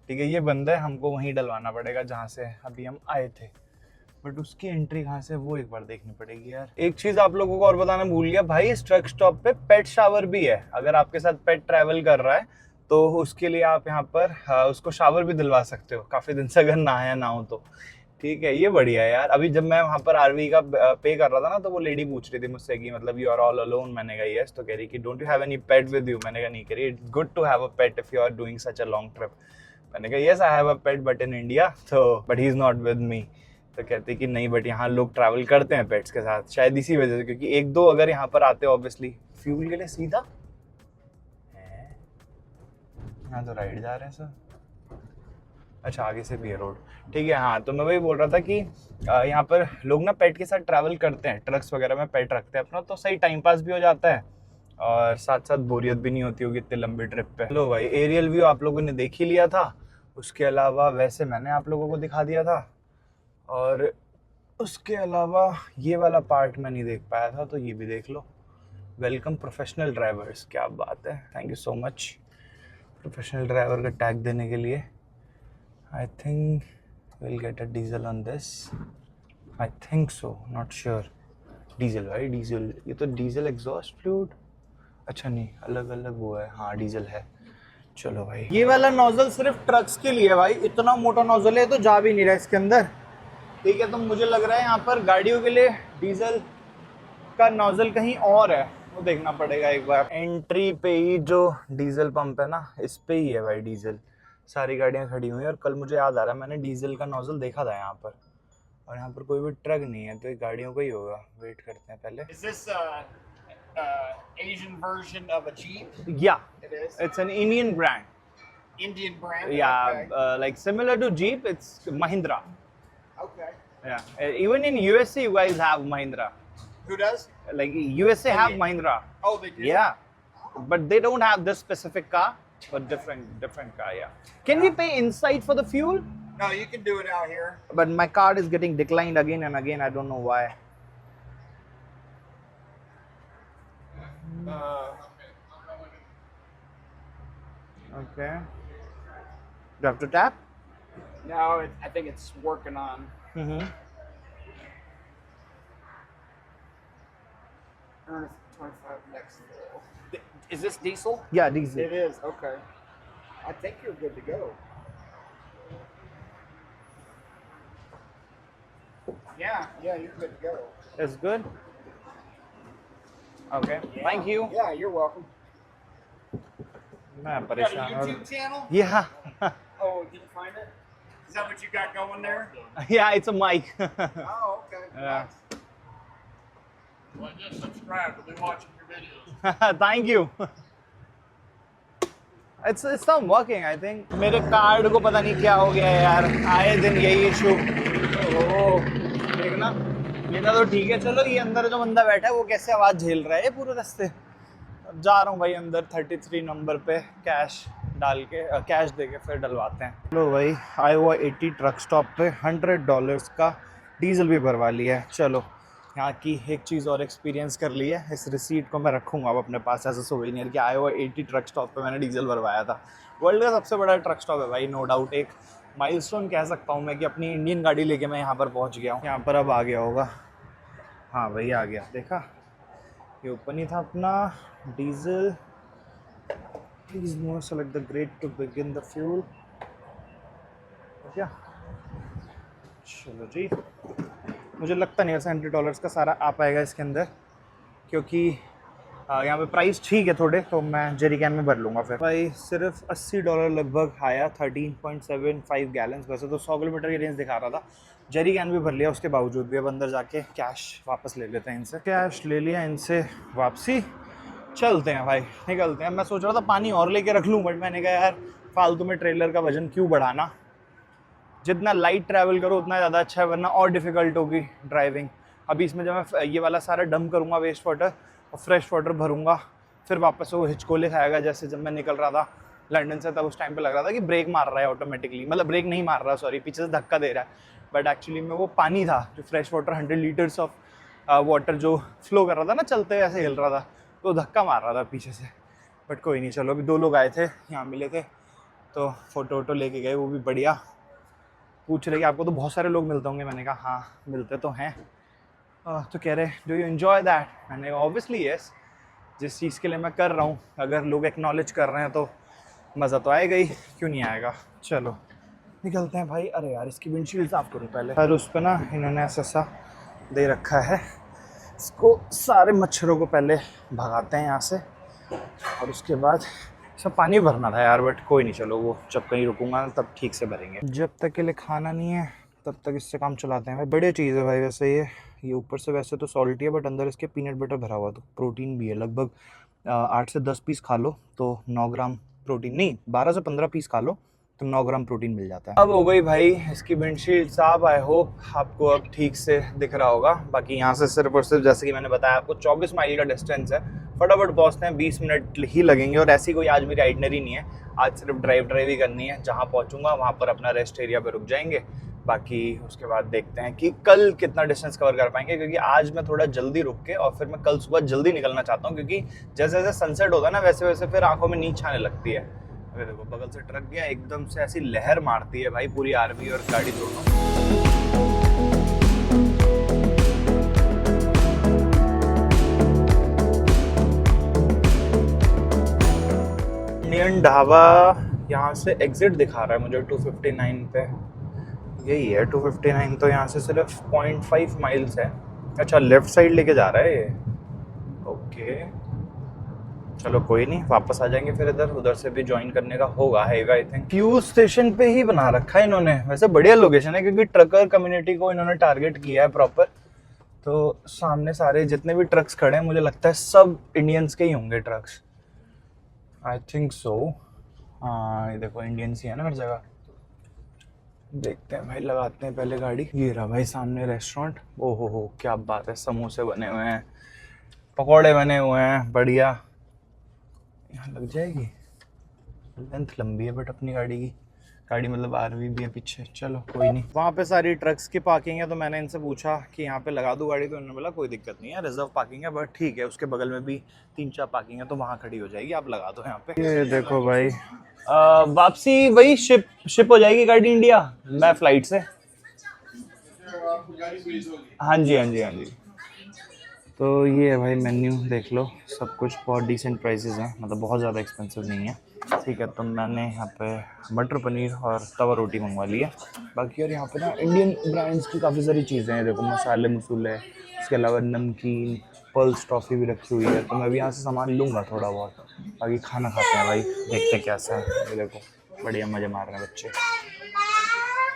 ठीक है, ये बंद है, हमको वहीं डलवाना पड़ेगा जहाँ से अभी हम आए थे, बट उसकी एंट्री कहाँ से वो एक बार देखनी पड़ेगी यार। एक चीज़ आप लोगों को और बताना भूल गया भाई, इस ट्रक स्टॉप पे पेट शावर भी है। अगर आपके साथ पेट ट्रैवल कर रहा है तो उसके लिए आप यहाँ पर उसको शावर भी दिलवा सकते हो, काफ़ी दिन से अगर नहाया ना हो तो। ठीक है, ये बढ़िया है यार। अभी जब मैं वहाँ पर आरवी का पे कर रहा था ना, तो वो लेडी पूछ रही थी मुझसे कि मतलब यू आर ऑल अलोन। मैंने कहा यस। तो कह रही कि don't you have any pet with you? मैंने कहा नहीं। कह रही it's good to have a pet if you are doing such a long trip. मैंने कहा yes I have a pet but in India, तो but he is not with me. तो कहती कि नहीं बट यहाँ लोग ट्रैवल करते हैं पेट्स के साथ, शायद इसी वजह से, क्योंकि 1-2 अगर यहाँ पर आते हो ऑब्वियसली फ्यूल के लिए सीधा है। यहाँ तो राइड जा रहे हैं सर। अच्छा आगे से भी है रोड, ठीक है। हाँ तो मैं वही बोल रहा था कि यहाँ पर लोग ना पेट के साथ ट्रैवल करते हैं, ट्रक्स वगैरह में पेट रखते हैं अपना, तो सही टाइम पास भी हो जाता है और साथ साथ बोरियत भी नहीं होती होगी इतने लंबी ट्रिप पे। चलो भाई एरियल व्यू आप लोगों ने देख ही लिया था, उसके अलावा वैसे मैंने आप लोगों को दिखा दिया था, और उसके अलावा ये वाला पार्ट मैं नहीं देख पाया था तो ये भी देख लो। वेलकम प्रोफेशनल ड्राइवर्स, क्या बात है, thank you so much professional driver का टैग देने के लिए। I think will get a diesel on this, I think so, not sure. Diesel भाई डीजल, ये तो डीजल एग्जॉस्ट फ्लूइड, अच्छा नहीं अलग अलग वो है, हाँ डीजल है। चलो भाई ये वाला नोजल सिर्फ ट्रक्स के लिए है भाई, इतना मोटा नोजल है तो जा भी नहीं रहा इसके अंदर, ठीक है। तो मुझे लग रहा है यहाँ पर गाड़ियों के लिए डीजल का नोजल कहीं और है, वो देखना पड़ेगा एक बार। एंट्री पे ही जो डीजल पंप है ना, इस पे ही है भाई डीजल, सारी गाड़ियाँ खड़ी हुई हैं। और कल मुझे याद आ रहा है मैंने डीजल का नोजल देखा था यहाँ पर, और यहाँ पर कोई भी ट्रक नहीं है तो ये गाड़ियों का ही होगा। वेट करते हैं पहले। Is this Asian version of a Jeep? या It is. It's an Indian brand, Indian brand? या Okay. Like similar to Jeep, it's Mahindra. Okay. Yeah, even in USA you guys have Mahindra. Who does? Like USA have Mahindra. Oh, they do? Yeah, but they don't have this specific car, but different car. Yeah. Can we pay inside for the fuel? No, you can do it out here. But my card is getting declined again and again. I don't know why. Okay. Do I have to tap? No, I think it's working on. Mm-hmm. Earn 25 next. Is this diesel? Yeah, diesel. It is. Okay. I think you're good to go. Yeah, you're good to go. It's good. Okay. Yeah. Thank you. Yeah, you're welcome. मैं You got a परेशान हूँ। YouTube channel? Yeah. Oh, did you find it? Is that what you got going there? Yeah, it's a mic. Oh, okay. Yeah. Well, just subscribe. We'll be watching your videos. Thank you. It's not working, I think. मेरे कार्ड को पता नहीं क्या हो गया है यार, आए दिन यही इशू। ओह देखना, ये तो ठीक है। चलो ये अंदर जो बंदा बैठा है वो कैसे आवाज़ झेल रहा है ये पूरे रास्ते। अब जा रहा हूँ भाई अंदर 33 नंबर पे, कैश डाल के कैश दे के फिर डलवाते हैं। चलो भाई आया हुआ 80 ट्रक स्टॉप पे, $100 का डीजल भी भरवा लिया है। चलो यहाँ की एक चीज़ और एक्सपीरियंस कर ली है, इस रिसीट को मैं रखूँगा अब अपने पास एज अ सोवेनियर कि आया हुआ 80 ट्रक स्टॉप पे मैंने डीजल भरवाया था। वर्ल्ड का सबसे बड़ा ट्रक स्टॉप है भाई, नो डाउट। एक माइलस्टोन कह सकता हूँ मैं कि अपनी इंडियन गाड़ी लेके मैं यहाँ पर पहुँच गया हूँ। यहाँ पर अब आ गया होगा, हाँ भाई आ गया, देखा ये ओपन ही था अपना diesel. Please now select the grade to begin the fuel. क्या चलो जी, मुझे लगता नहीं वैसे $100 का सारा आ पाएगा इसके अंदर, क्योंकि यहाँ पे प्राइस ठीक है थोड़े, तो मैं जेरी कैन में भर लूँगा फिर। भाई सिर्फ $80 लगभग आया, 13.75 गैलन्स। वैसे तो 100 किलोमीटर की रेंज दिखा रहा था, जेरी कैन भी भर लिया उसके बावजूद भी। अब अंदर जाके कैश वापस ले लेते हैं इनसे। कैश ले लिया इनसे, वापसी चलते हैं भाई, निकलते हैं। मैं सोच रहा था पानी और लेके रख लूँ, बट मैंने कहा यार फालतू में ट्रेलर का वजन क्यों बढ़ाना, जितना लाइट ट्रैवल करो उतना ज़्यादा अच्छा है, वरना और डिफ़िकल्ट होगी ड्राइविंग। अभी इसमें जब मैं ये वाला सारा डंप करूँगा वेस्ट वाटर और फ्रेश वाटर भरूँगा, फिर वापस वो हिचकोले खाएगा। जैसे जब मैं निकल रहा था लंदन से, तब उस टाइम पे लग रहा था कि ब्रेक मार रहा है ऑटोमेटिकली, मतलब ब्रेक नहीं मार रहा, सॉरी पीछे से धक्का दे रहा है, बट एक्चुअली में वो पानी था जो fresh water 100 litres of water जो फ्लो कर रहा था ना, चलते ऐसे हिल रहा था, तो धक्का मार रहा था पीछे से। बट कोई नहीं, चलो अभी 2 लोग आए थे यहाँ मिले थे, तो फ़ोटो वोटो लेके गए, वो भी बढ़िया। पूछ रहे कि आपको तो बहुत सारे लोग मिलते होंगे, मैंने कहा हाँ मिलते तो हैं। तो कह रहे डू यू एन्जॉय दैट, मैंने ऑब्वियसली येस, जिस चीज़ के लिए मैं कर रहा हूँ अगर लोग एक्नॉलेज कर रहे हैं तो मज़ा तो आएगा ही, क्यों नहीं आएगा। चलो निकलते हैं भाई। अरे यार इसकी विंडशील्ड साफ़ करूँ पहले। और उस पर ना इन्होंने ऐसा दे रखा है, इसको सारे मच्छरों को पहले भगाते हैं यहाँ से, और उसके बाद सब पानी भरना था यार, बट कोई नहीं, चलो वो जब कहीं रुकूंगा तब ठीक से भरेंगे। जब तक के लिए खाना नहीं है तब तक इससे काम चलाते हैं भाई। बढ़िया चीज़ है भाई वैसे ये ऊपर से वैसे तो सॉल्टी है, बट अंदर इसके पीनट बटर भरा हुआ, तो प्रोटीन भी है। लगभग 8 से 10 पीस खा लो तो 9 ग्राम प्रोटीन, नहीं 12 से 15 पीस खा लो 9 ग्राम प्रोटीन मिल जाता है। अब हो गई भाई इसकी विंडशील्ड साफ। आई होप आपको अब ठीक से दिख रहा होगा। बाकी यहाँ से सिर्फ और सिर्फ जैसे कि मैंने बताया आपको 24 माइल का डिस्टेंस है। फटाफट पहुँचते हैं, 20 मिनट ही लगेंगे। और ऐसी कोई आज मेरी आइटनरी नहीं है, आज सिर्फ ड्राइव ही करनी है। जहाँ पहुँचूंगा वहाँ पर अपना रेस्ट एरिया पर रुक जाएंगे। बाकी उसके बाद देखते हैं कि कल कितना डिस्टेंस कवर कर पाएंगे, क्योंकि आज मैं थोड़ा जल्दी रुक के और फिर मैं कल सुबह जल्दी निकलना चाहता हूँ, क्योंकि जैसे जैसे सनसेट होता है ना वैसे वैसे फिर आंखों में नींद आने लगती है। अरे देखो बगल से ट्रक गया, एकदम से ऐसी लहर मारती है भाई पूरी आरवी और गाड़ी दोनों। इंडियन ढाबा यहाँ से एग्जिट दिखा रहा है मुझे 259 पे। यही है 259, तो यहाँ से सिर्फ 0.5 माइल्स है। अच्छा लेफ्ट साइड लेके जा रहा है ये। ओके चलो कोई नहीं, वापस आ जाएंगे फिर इधर। उधर से भी ज्वाइन करने का होगा highway I think. Fuse station पे ही बना रखा है इन्होंने। वैसे बढ़िया लोकेशन है, क्योंकि ट्रकर कम्युनिटी को इन्होंने टारगेट किया है प्रॉपर। तो सामने सारे जितने भी ट्रक्स खड़े हैं मुझे लगता है सब इंडियंस के ही होंगे ट्रक्स, आई थिंक सो। हाँ ये देखो इंडियंस ही है ना हर जगह। देखते हैं भाई, लगाते हैं पहले गाड़ी। ये रहा भाई सामने रेस्टोरेंट। ओहो हो क्या बात है, समोसे बने हुए हैं, पकौड़े बने हुए हैं, बढ़िया। यहाँ लग जाएगी, लेंथ लंबी है बट अपनी गाड़ी की। गाड़ी मतलब आरवी भी है पीछे, चलो कोई नहीं। वहाँ पे सारी ट्रक्स की पार्किंग है, तो मैंने इनसे पूछा कि यहाँ पे लगा दूँ गाड़ी, तो उन्होंने बोला कोई दिक्कत नहीं है, रिजर्व पार्किंग है, बट ठीक है उसके बगल में भी 3-4 पार्किंग है, तो वहाँ खड़ी हो जाएगी, आप लगा दो यहाँ पे। ये देखो भाई वापसी वही शिप हो जाएगी गाड़ी इंडिया, मैं फ्लाइट से। हाँ जी हाँ जी हाँ जी। तो ये है भाई मेन्यू, देख लो सब कुछ बहुत डिसेंट प्राइसेस हैं, मतलब बहुत ज़्यादा एक्सपेंसिव नहीं है। ठीक है, तो मैंने यहाँ पे मटर पनीर और तवा रोटी मंगवा ली है। बाकी और यहाँ पे ना इंडियन ब्रांड्स की काफ़ी सारी चीज़ें हैं, देखो मसाले मसूले, इसके अलावा नमकीन, पल्स टॉफ़ी भी रखी हुई है। तो मैं भी यहाँ से सामान लूँगा थोड़ा बहुत। बाकी खाना खाते हैं भाई, देखते हैं कैसा है। ये देखो बढ़िया मज़े मार रहे हैं बच्चे।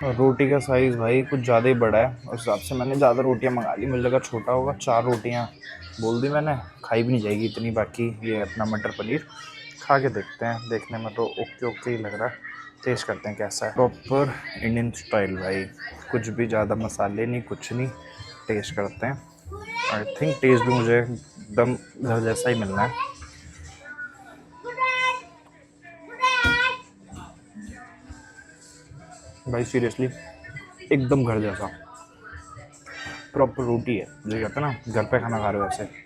और रोटी का साइज़ भाई कुछ ज़्यादा ही बड़ा है, उस हिसाब से मैंने ज़्यादा रोटियाँ मंगा ली। मुझे लगा छोटा होगा, 4 रोटियाँ बोल दी मैंने, खाई भी नहीं जाएगी इतनी। बाकी ये अपना मटर पनीर खा के देखते हैं, देखने में तो ओके ही लग रहा है, टेस्ट करते हैं कैसा है। प्रॉपर इंडियन स्टाइल भाई, कुछ भी ज़्यादा मसाले नहीं, कुछ नहीं, टेस्ट करते हैं। आई थिंक टेस्ट भी मुझे एकदम घर जैसा ही मिलना है। भाई सीरियसली एकदम घर जैसा, प्रॉपर रोटी है, जो कहते हैं ना घर पे खाना खा रहे हो वैसे।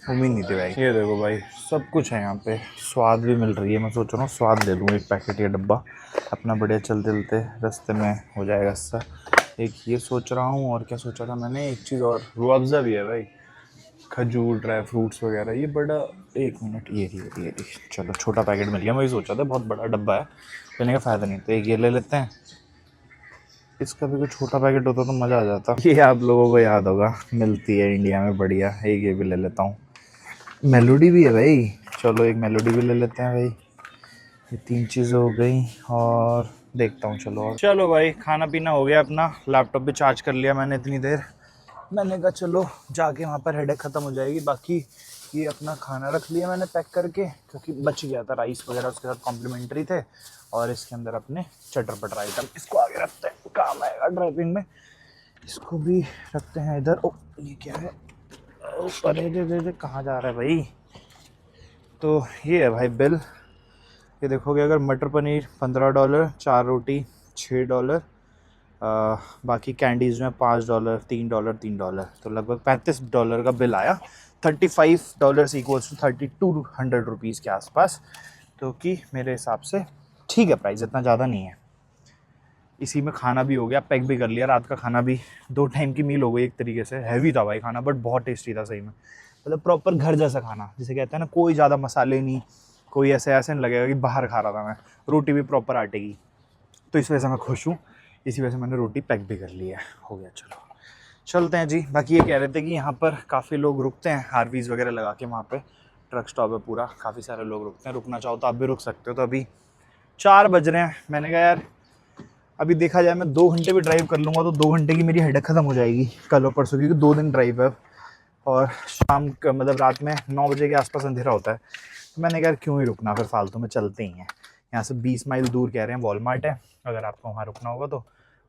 उम्मीद नहीं थी भाई। ये देखो भाई सब कुछ है यहाँ पे, स्वाद भी मिल रही है। मैं सोच रहा हूँ स्वाद ले लूँ, एक पैकेट या डब्बा अपना, बढ़िया चलते चलते रास्ते में हो जाएगा इससे। एक ये सोच रहा हूँ, और क्या सोचा था मैंने, एक चीज़ और, रूह अफ़ज़ा भी है भाई, खजूर, ड्राई फ्रूट्स वगैरह। ये बड़ा, एक मिनट, ये चलो छोटा पैकेट मिल गया। मैं ये सोचा था बहुत बड़ा डब्बा है, लेने का फ़ायदा नहीं, तो एक ये ले लेते हैं। इसका भी कोई छोटा पैकेट होता तो मज़ा आ जाता। ये आप लोगों को याद होगा, मिलती है इंडिया में बढ़िया, एक ये भी ले लेता हूँ। मेलोडी भी है भाई, चलो एक मेलोडी भी ले लेते हैं भाई। ये 3 चीज़ें हो गई, और देखता हूँ चलो। और चलो भाई खाना पीना हो गया अपना, लैपटॉप भी चार्ज कर लिया मैंने इतनी देर। मैंने कहा चलो जाके वहाँ पर हेडेक ख़त्म हो जाएगी। बाकी ये अपना खाना रख लिया मैंने पैक करके, क्योंकि बच गया था, राइस वगैरह उसके साथ कॉम्प्लीमेंट्री थे। और इसके अंदर अपने चटर पटर आइटम, इसको आगे रखते हैं, काम आएगा ड्राइविंग में। इसको भी रखते हैं इधर। ओ ये क्या है, अरे दे कहाँ जा रहा है भाई। तो ये है भाई बिल, ये देखोगे अगर मटर पनीर $15, 4 रोटी $6, बाकी कैंडीज़ में $5, $3, तो लगभग $35 का बिल आया। $35 इक्वल्स टू 3200 रुपीज़ के आसपास, तो कि मेरे हिसाब से ठीक है प्राइस, इतना ज़्यादा नहीं है। इसी में खाना भी हो गया, पैक भी कर लिया, रात का खाना भी 2 टाइम की मील हो गई एक तरीके से। हैवी था भाई खाना, बट बहुत टेस्टी था सही में, मतलब प्रॉपर घर जैसा खाना, जिसे कहते हैं ना, कोई ज़्यादा मसाले नहीं, कोई ऐसे नहीं लगेगा कि बाहर खा रहा था मैं। रोटी भी प्रॉपर आटे की, तो इस वजह से मैं खुश हूँ। इसी वजह से मैंने रोटी पैक भी कर ली है, हो गया। चलो चलते हैं जी। बाकी ये कह रहे थे कि यहाँ पर काफ़ी लोग रुकते हैं, आरवीज़ वगैरह लगा के, वहाँ पे ट्रक स्टॉप है पूरा, काफ़ी सारे लोग रुकते हैं। रुकना चाहो तो आप भी रुक सकते हो। तो अभी 4 बज रहे हैं, मैंने कहा यार अभी देखा जाए मैं 2 घंटे भी ड्राइव कर लूँगा तो 2 घंटे की मेरी हेडेक ख़त्म हो जाएगी कल और परसों, क्योंकि 2 दिन ड्राइव है और शाम का मतलब रात में 9 बजे के आसपास अंधेरा होता है। तो मैंने कहा क्यों ही रुकना, फिर फालतू में चलते ही हैं। यहाँ से 20 माइल दूर कह रहे हैं वॉलमार्ट है, अगर आपको वहाँ रुकना होगा तो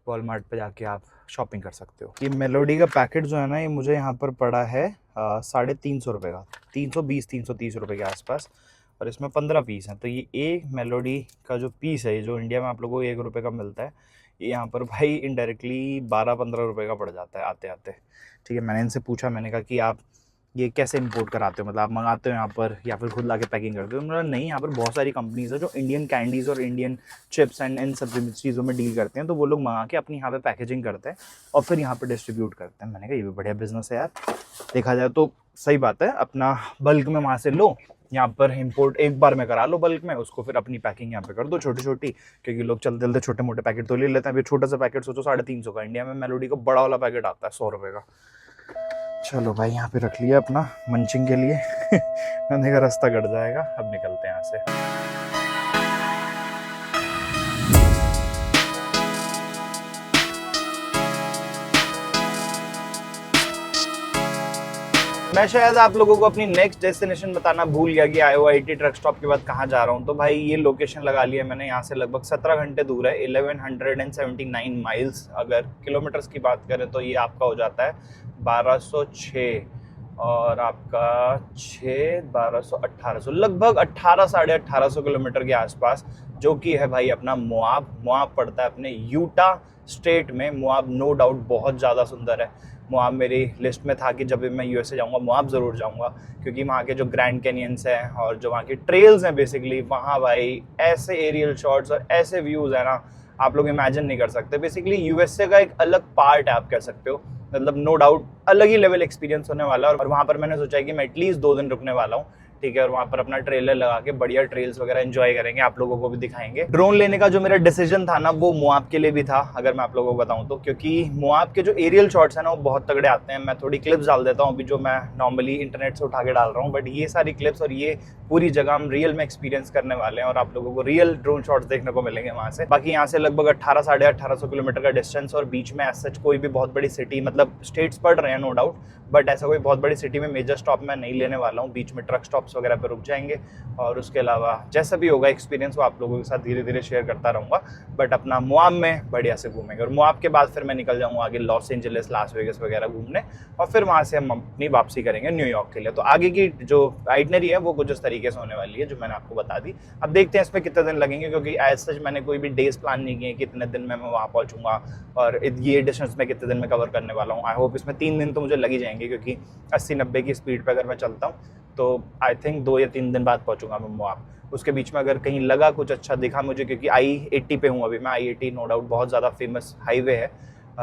वॉलमार्ट पे जाके आप शॉपिंग कर सकते हो। ये मेलोडी का पैकेट जो है ना, ये मुझे यहाँ पर पड़ा है 350 रुपये का, 320-330 रुपये के आसपास, और इसमें 15 पीस हैं। तो ये एक मेलोडी का जो पीस है, जो इंडिया में आप लोगों को 1 रुपये का मिलता है, ये यहाँ पर भाई इनडायरेक्टली 12-15 रुपये का पड़ जाता है आते आते। ठीक है, मैंने इनसे पूछा, मैंने कहा कि आप ये कैसे इंपोर्ट कराते हो, मतलब आप मंगाते हो यहाँ पर या फिर खुद लाके पैकिंग करते हो? मतलब नहीं, यहाँ पर बहुत सारी कंपनीज है जो इंडियन कैंडीज़ और इंडियन चिप्स एंड इन सब चीज़ों में डील करते हैं, तो वो लोग मंगा के अपनी यहाँ पे पैकेजिंग करते हैं और फिर यहाँ पर डिस्ट्रीब्यूट करते हैं। मैंने कहा ये भी बढ़िया बिजनेस है यार, देखा जाए तो सही बात है। अपना बल्क में वहाँ से लो, यहाँ पर इंपोर्ट एक बार में करा लो बल्क में, उसको फिर अपनी पैकिंग यहाँ पे कर दो छोटी छोटी, क्योंकि लोग चलते चलते छोटे मोटे पैकेट तो ले लेते हैं। अभी छोटा सा पैकेट सोचो 350 का, इंडिया में मेलोडी का बड़ा वाला पैकेट आता है 100 रुपये का। चलो भाई, यहाँ पे रख लिया अपना मंचिंग के लिए मैंने कहा रास्ता कट जाएगा, अब निकलते हैं यहाँ से। मैं शायद आप लोगों को अपनी नेक्स्ट डेस्टिनेशन बताना भूल गया कि IOIT ट्रक स्टॉप के बाद कहाँ जा रहा हूँ। तो भाई ये लोकेशन लगा लिया मैंने, यहाँ से लगभग 17 घंटे दूर है, 1179 माइल्स। अगर किलोमीटर्स की बात करें तो ये आपका हो जाता है 1206 और आपका 1200 लगभग 1800-1850 किलोमीटर के आसपास, जो कि है भाई अपना मोआब पड़ता है अपने यूटा स्टेट में। मोआब नो डाउट बहुत ज़्यादा सुंदर है। मोआब मेरी लिस्ट में था कि जब भी मैं USA जाऊंगा मोआब ज़रूर जाऊंगा, क्योंकि वहाँ के जो ग्रैंड कैनियंस हैं और जो वहाँ की ट्रेल्स हैं बेसिकली, वहाँ भाई ऐसे एरियल शॉट्स और ऐसे व्यूज़ है ना, आप लोग इमेजिन नहीं कर सकते। बेसिकली USA का एक अलग पार्ट है आप कह सकते हो, मतलब नो डाउट अलग ही लेवल एक्सपीरियंस होने वाला है। और वहाँ पर मैंने सोचा है कि मैं एटलीस्ट 2 दिन रुकने वाला हूँ, ठीक है, और वहाँ पर अपना ट्रेलर लगा के बढ़िया ट्रेल्स वगैरह एंजॉय करेंगे, आप लोगों को भी दिखाएंगे। ड्रोन लेने का जो मेरा डिसीजन था ना, वो मोआब के लिए भी था, अगर मैं आप लोगों को बताऊं तो, क्योंकि मोआब के जो एरियल शॉट्स हैं ना वो बहुत तगड़े आते हैं। मैं थोड़ी क्लिप्स डाल देता हूँ अभी, जो मैं नॉर्मली इंटरनेट से उठा के डाल रहा हूँ, बट ये सारी क्लिप्स और ये पूरी जगह हम रियल में एक्सपीरियंस करने वाले हैं और आप लोगों को रियल ड्रोन शॉट्स देखने को मिलेंगे वहाँ से। बाकी यहाँ से लगभग 1800-1850 किलोमीटर का डिस्टेंस, और बीच में एज सच कोई भी बहुत बड़ी सिटी, मतलब स्टेट्स पड़ रहे हैं नो डाउट, बट ऐसा कोई बहुत बड़ी सिटी में मेजर स्टॉप मैं नहीं लेने वाला हूँ। बीच में ट्रक स्टॉप्स वगैरह पे रुक जाएंगे, और उसके अलावा जैसा भी होगा एक्सपीरियंस वो आप लोगों के साथ धीरे धीरे शेयर करता रहूँगा। बट अपना मोआब में बढ़िया से घूमेंगे, और मोआब के बाद फिर मैं निकल जाऊँगा आगे लॉस एंजलिस, लास वेगस वगैरह घूमने, और फिर वहाँ से हम अपनी वापसी करेंगे न्यूयॉर्क के लिए। तो आगे की जो आइटनरी है वो कुछ इस तरीके से होने वाली है, जो मैंने आपको बता दी। अब देखते हैं इसमें कितने दिन लगेंगे, क्योंकि एज सच मैंने कोई भी डेज प्लान नहीं किए कितने दिन में मैं वहाँ पहुँचूंगा और ये डिस्टेंस में कितने दिन में कवर करने वाला हूँ। आई होप इसमें 3 दिन तो मुझे लग ही जाएंगे, क्योंकि 80-90 की स्पीड पे अगर मैं चलता हूँ तो आई थिंक 2 या 3 दिन बाद पहुँचूंगा मैं मोआब। उसके बीच में अगर कहीं लगा कुछ अच्छा दिखा मुझे, क्योंकि I-80 पे हूँ अभी मैं, I-80 नो डाउट बहुत ज़्यादा फेमस हाईवे है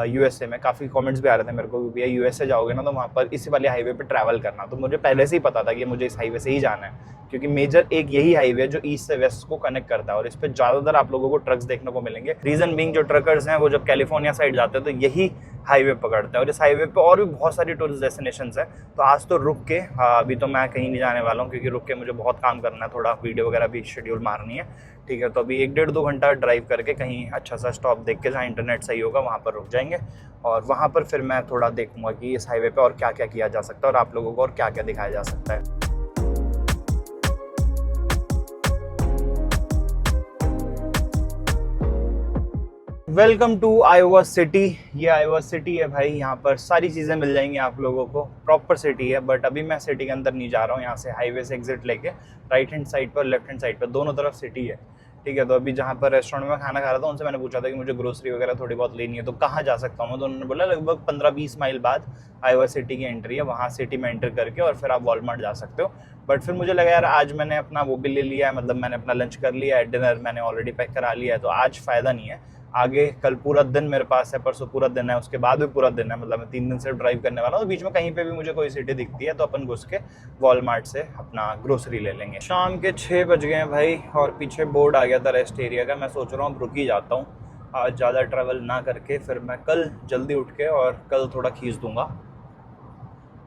USA में। काफ़ी कमेंट्स भी आ रहे थे मेरे को भी, भैया USA जाओगे ना तो वहाँ पर इसी वाले हाईवे पे ट्रैवल करना। तो मुझे पहले से ही पता था कि मुझे इस हाईवे से ही जाना है, क्योंकि मेजर एक यही हाईवे है जो ईस्ट से वेस्ट को कनेक्ट करता है, और इस पे ज़्यादातर आप लोगों को ट्रक्स देखने को मिलेंगे। रीज़न बीइंग जो ट्रकर्स हैं वो जब कैलिफोर्निया साइड जाते हैं तो यही हाईवे पकड़ते हैं, और इस हाईवे पे और भी बहुत सारी टूरिस्ट डेस्टिनेशंस हैं। तो आज तो रुक के, अभी तो मैं कहीं नहीं जाने वाला हूँ, क्योंकि रुक के मुझे बहुत काम करना है, थोड़ा वीडियो वगैरह भी शेड्यूल मारनी है, ठीक है। तो अभी 1-1.5-2 घंटा ड्राइव करके कहीं अच्छा सा स्टॉप देख के जहाँ इंटरनेट सही होगा वहाँ पर रुक जाएंगे, और वहाँ पर फिर मैं थोड़ा देखूंगा कि इस हाईवे पे और क्या क्या किया जा सकता है और आप लोगों को और क्या क्या दिखाया जा सकता है। Welcome to Iowa City. ये आयोवा सिटी है भाई, यहाँ पर सारी चीज़ें मिल जाएंगी आप लोगों को, प्रॉपर सिटी है। बट अभी मैं सिटी के अंदर नहीं जा रहा हूँ, यहाँ से हाईवे से एग्जिट लेके राइट हैंड साइड पर लेफ्ट हैंड साइड पर दोनों तरफ सिटी है, ठीक है। तो अभी जहाँ पर रेस्टोरेंट में खाना खा रहा था उनसे मैंने पूछा था कि मुझे ग्रोसरी वगैरह थोड़ी बहुत लेनी है तो कहाँ जा सकता हूँ, तो उन्होंने बोला लगभग 15-20 माइल बाद आयोवा सिटी की एंट्री है, वहाँ सिटी में एंटर करके और फिर आप वॉलमार्ट जा सकते हो। बट फिर मुझे लगा यार आज मैंने अपना वो भी ले लिया है, मतलब मैंने अपना लंच कर लिया है, डिनर मैंने ऑलरेडी पैक करा लिया है, तो आज फ़ायदा नहीं है। आगे कल पूरा दिन मेरे पास है, परसों पूरा दिन है, उसके बाद भी पूरा दिन है, मतलब मैं 3 दिन से ड्राइव करने वाला हूँ। तो बीच में कहीं पे भी मुझे कोई सिटी दिखती है तो अपन घुस के वॉलमार्ट से अपना ग्रोसरी ले लेंगे। शाम के 6 बज गए हैं भाई, और पीछे बोर्ड आ गया था रेस्ट एरिया का। मैं सोच रहा हूँ रुक ही जाता हूँ, आज ज़्यादा ट्रैवल ना करके फिर मैं कल जल्दी उठ के और कल थोड़ा खींच दूँगा,